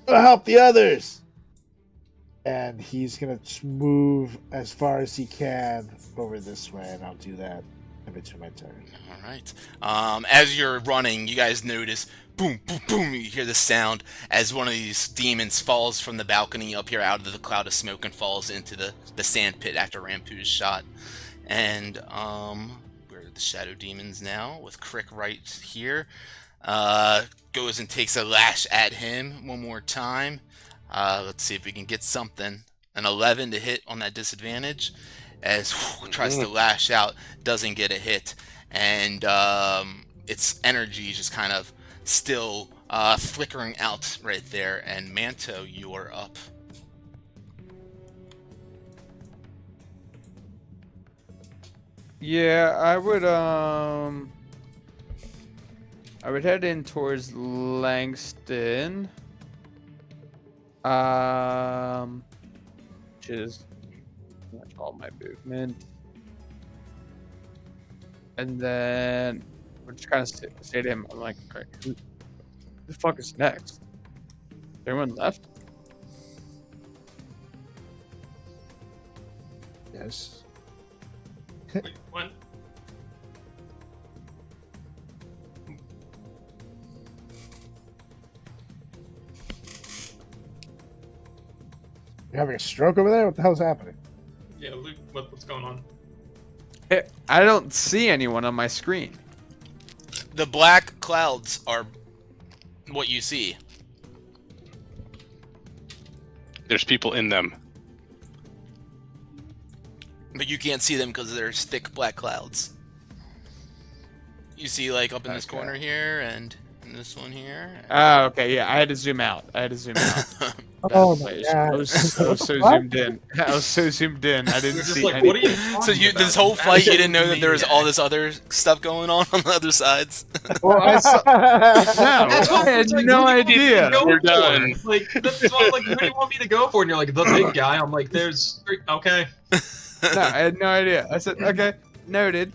I'll help the others. And he's going to move as far as he can over this way, and I'll do that in between my turn. All right. As you're running, you guys notice, boom, boom, boom, you hear the sound as one of these demons falls from the balcony up here out of the cloud of smoke and falls into the sand pit after Rampu's shot. And we're the shadow demons now with Crick right here. Goes and takes a lash at him one more time. Let's see if we can get something. An 11 to hit on that disadvantage. As tries to lash out, doesn't get a hit. And its energy just kind of still flickering out right there. And Manto, you are up. Yeah, I would head in towards Langston. Which is pretty much all my movement. And then we're just kind of say to him, I'm like, all right, who the fuck is next? Everyone left? Yes. Wait, what? You're having a stroke over there? What the hell's happening? Yeah, Luke, what's going on? I don't see anyone on my screen. The black clouds are what you see. There's people in them. But you can't see them because there's thick black clouds. You see, like, up in this Okay. corner here, and in this one here. Oh, okay, yeah, I had to zoom out. Oh my I god. was so zoomed in. I was so zoomed in. I didn't You're just see like, any. what are you talking So you, about? this whole fight, you didn't know that there was all Maniac. this other stuff going on the other sides? Well, I saw. No, That's what I had it's like, no who do you want me to idea. go We're for? done. Like, that's why, like, who do you want me to go for? And you're like, the big guy. I'm like, there's okay. No, I had no idea. I said, okay, noted.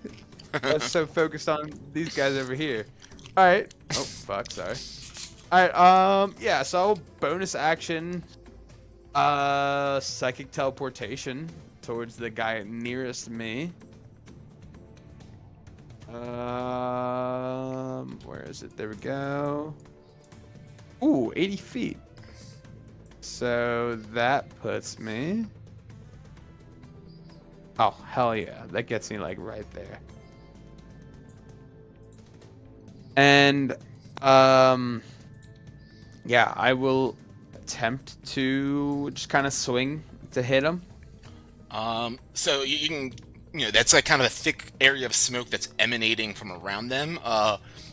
I was so focused on these guys over here. All right. Oh fuck, sorry. All right. Yeah. So bonus action. Psychic teleportation towards the guy nearest me. Where is it? There we go. Ooh, 80 feet. So that puts me. Oh, hell yeah. That gets me, like, right there. And, yeah, I will attempt to just kind of swing to hit him. So you can, that's like kind of a thick area of smoke that's emanating from around them.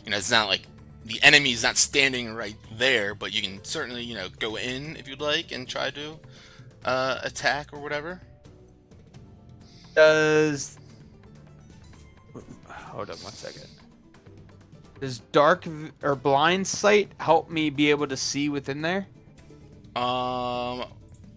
It's not like the enemy's not standing right there, but you can certainly, go in if you'd like and try to attack or whatever. Does... Hold on 1 second. Does dark or blind sight help me be able to see within there?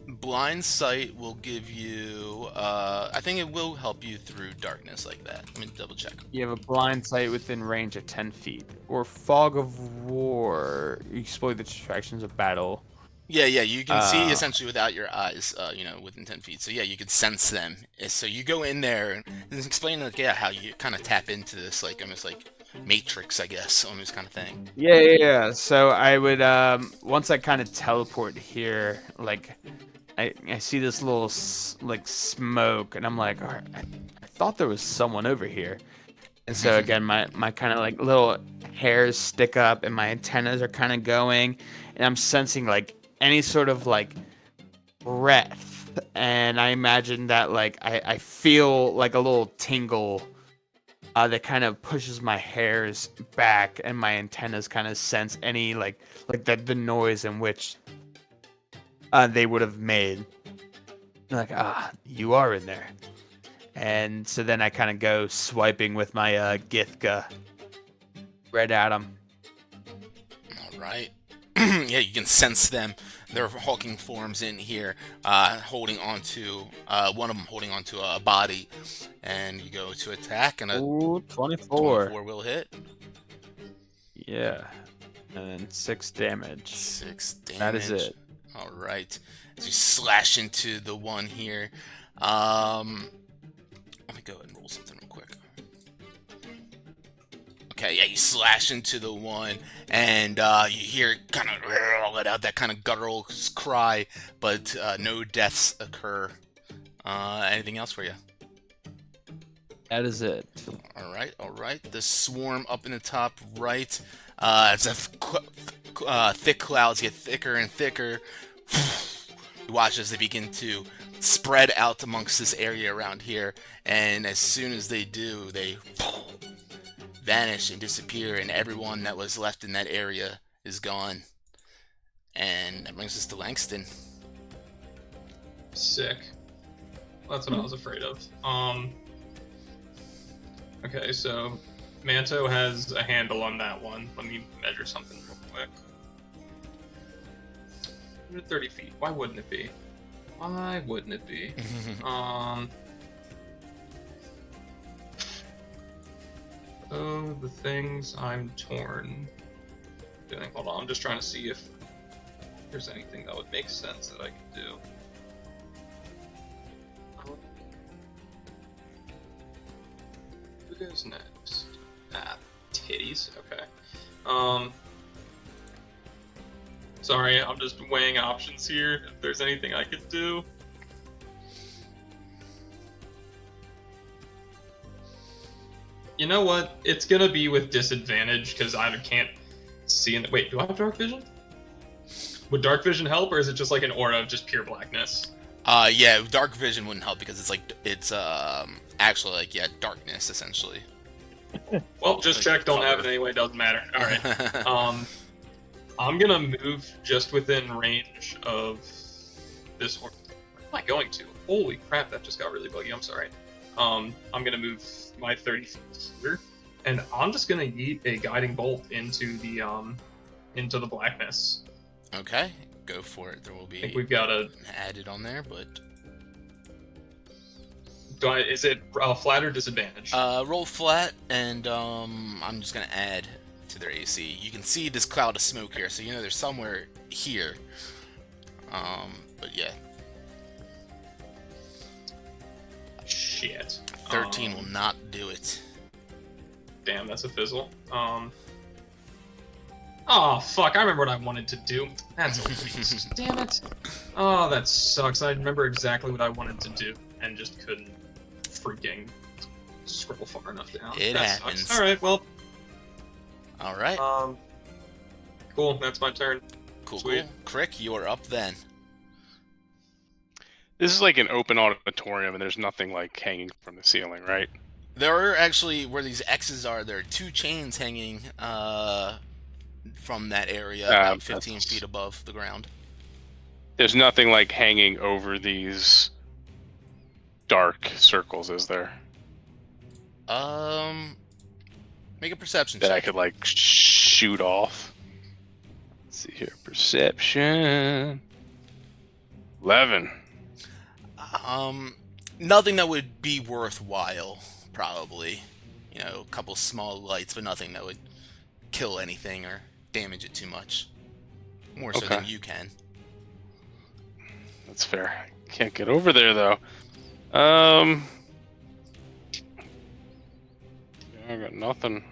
Blind sight will give you, I think it will help you through darkness like that. Let me double check. You have a blind sight within range of 10 feet. Or fog of war. You exploit the distractions of battle. Yeah, you can see essentially without your eyes, within 10 feet. So yeah, you could sense them. So you go in there and explain, like, how you kind of tap into this, like, almost like Matrix, I guess, almost kind of thing. Yeah. So I would, once I kind of teleport here, like, I see this little, like, smoke, and I'm like, all right, I thought there was someone over here. And so again, my kind of, like, little hairs stick up, and my antennas are kind of going, and I'm sensing, like, any sort of, like, breath. And I imagine that, like, I feel, like, a little tingle that kind of pushes my hairs back, and my antennas kind of sense any, like the noise in which they would have made. Like, you are in there. And so then I kind of go swiping with my Githka right at him. All right. Yeah, you can sense them. They're hulking forms in here, holding onto one of them holding onto a body, and you go to attack, and a Ooh, 24. 24 will hit. Yeah, and then 6 damage. 6 damage. That is it. All right. As you slash into the one here, let me go ahead and roll something real quick. Okay, yeah, you slash into the one, and you hear it kind of let out that kind of guttural cry, but no deaths occur. Anything else for you? That is it. All right. The swarm up in the top right, as the thick clouds get thicker and thicker. You watch as they begin to spread out amongst this area around here, and as soon as they do, they vanish and disappear, and everyone that was left in that area is gone. And that brings us to Langston. Sick. That's what I was afraid of. Okay, so Manto has a handle on that one. Let me measure something real quick. 130 feet. Why wouldn't it be? Why wouldn't it be? Oh, the things I'm torn doing. Hold on, I'm just trying to see if there's anything that would make sense that I could do. Who goes next? Ah, titties. Okay. Sorry, I'm just weighing options here. If there's anything I could do. You know what? It's gonna be with disadvantage because I can't see in the. Wait, do I have dark vision? Would dark vision help, or is it just like an aura of just pure blackness? Yeah, dark vision wouldn't help because it's actually like, yeah, darkness essentially. Well, just check. Don't have it anyway. Doesn't matter. All right. I'm gonna move just within range of this horse. Where am I going to? Holy crap! That just got really buggy. I'm sorry. I'm gonna move my 30 feet here, and I'm just gonna yeet a guiding bolt into the blackness. Okay, go for it. There will be. I think we've got a added on there, but is it flat or disadvantage? roll flat, and I'm just gonna add to their AC. You can see this cloud of smoke here, so you know there's somewhere here. But yeah, shit. 13 will not do it. Damn, that's a fizzle. Oh fuck! I remember what I wanted to do. That's a waste. Damn it. Oh, that sucks. I remember exactly what I wanted to do and just couldn't freaking scroll far enough down. It that happens. Sucks. All right. Well. All right. Cool. That's my turn. Cool. Sweet. Cool. Crick, you are up then. This is like an open auditorium, and there's nothing like hanging from the ceiling, right? There are actually, where these X's are, there are 2 chains hanging from that area, about 15 feet above the ground. There's nothing like hanging over these dark circles, is there? Make a perception That check. I could like shoot off. Let's see here, perception. 11. Nothing that would be worthwhile, probably. You know, a couple small lights, but nothing that would kill anything or damage it too much. More so than you can. That's fair. Can't get over there though. Yeah, I got nothing.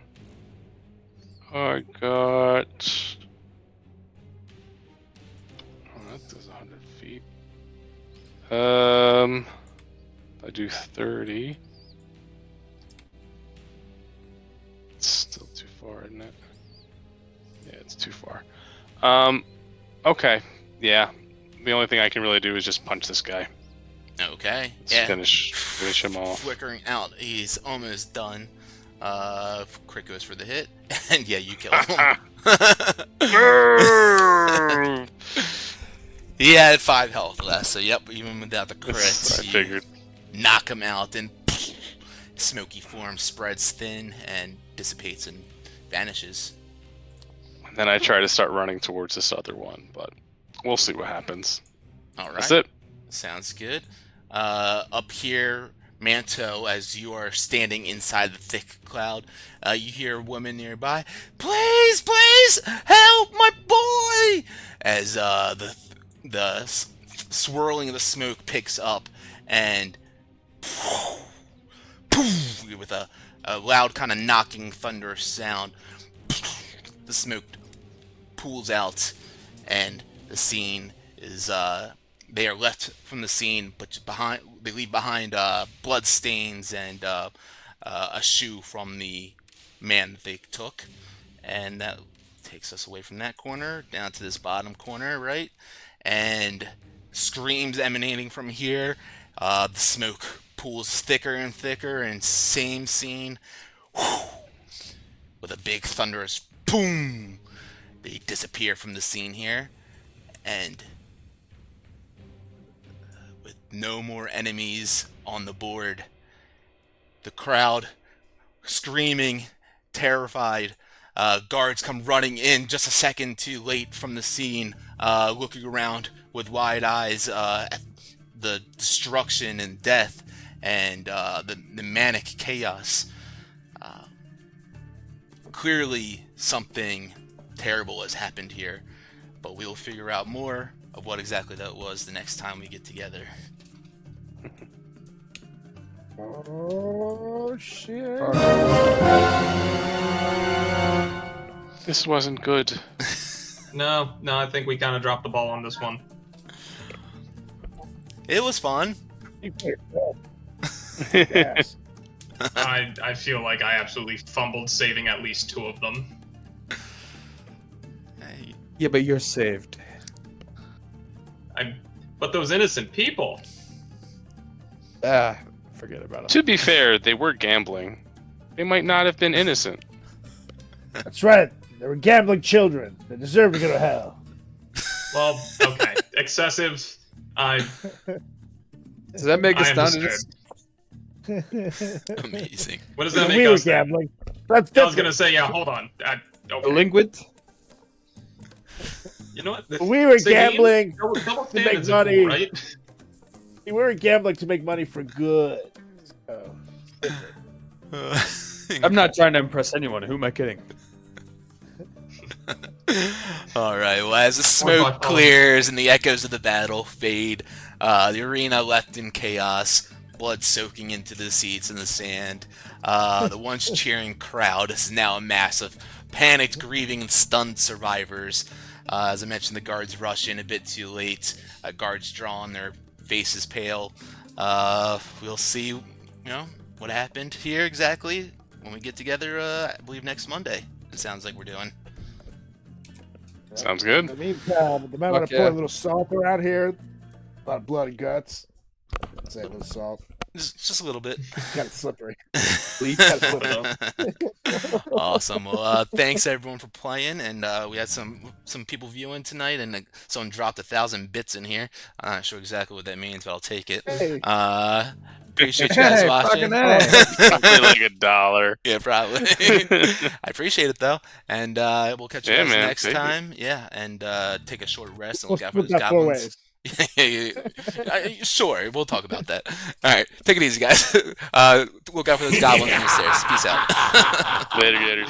I got. Oh, that does 100 feet. I do 30. It's still too far, isn't it? Yeah, it's too far. Okay. Yeah. The only thing I can really do is just punch this guy. Okay. Let's yeah. finish him off. Flickering out. He's almost done. Crick goes for the hit. And yeah, you kill him. He had 5 health left, so yep, even without the crit, I figured. Knock him out, and smoky form spreads thin and dissipates and vanishes. And then I try to start running towards this other one, but we'll see what happens. All right. That's it. Sounds good. Up here, Manto, as you are standing inside the thick cloud, you hear a woman nearby. Please, please, help my boy! As the swirling of the smoke picks up, and with a loud kind of knocking thunderous sound, the smoke pools out, and the scene is they are left from the scene, but they leave behind blood stains and a shoe from the man that they took, and that takes us away from that corner down to this bottom corner, right? And screams emanating from here. The smoke pools thicker and thicker, and same scene. With a big thunderous boom, they disappear from the scene here, and with no more enemies on the board, the crowd screaming, terrified, Guards come running in just a second too late from the scene, looking around with wide eyes at the destruction and death and the manic chaos. Clearly, something terrible has happened here, but we'll figure out more of what exactly that was the next time we get together. Oh shit! This wasn't good. No, I think we kind of dropped the ball on this one. It was fun. Yes. I feel like I absolutely fumbled saving at least 2 of them. Hey, Yeah, but you're saved. But those innocent people. Forget about it. To be fair, they were gambling. They might not have been innocent. That's right. They were gambling children. They deserve to go to hell. Well, okay, excessive. Does that make us I down? understood. amazing. What does that make We were us? Then? gambling. That's I was different. gonna say, yeah. Hold on. Okay. Delinquent? You know what? We were Sagine, gambling double to make standards, money. right? We were gambling to make money for good. I'm not trying to impress anyone. Who am I kidding? All right. Well, as the smoke clears and the echoes of the battle fade, the arena left in chaos, blood soaking into the seats and the sand. The once cheering crowd is now a mass of panicked, grieving, and stunned survivors. As I mentioned, the guards rush in a bit too late. Guards drawn, their faces pale. We'll see, what happened here exactly when we get together. I believe next Monday. It sounds like we're doing. Sounds In good. the meantime, the man want to pour a little salt around here. A lot of blood and guts. Say a little salt. Just a little bit. Kind of slippery. Awesome. Well, thanks everyone for playing, and we had some people viewing tonight, and someone dropped 1,000 bits in here. I'm not sure exactly what that means, but I'll take it. Hey. Appreciate you guys Hey, watching. fucking A. Something like $1. Yeah, probably. I appreciate it though, and we'll catch you guys man, next take it. time. Yeah, and take a short rest and We'll look out for split those that 4 goblins. ways. Sure, we'll talk about that. All right, take it easy, guys. Look out for those goblins on the stairs. Peace out. Later, gators.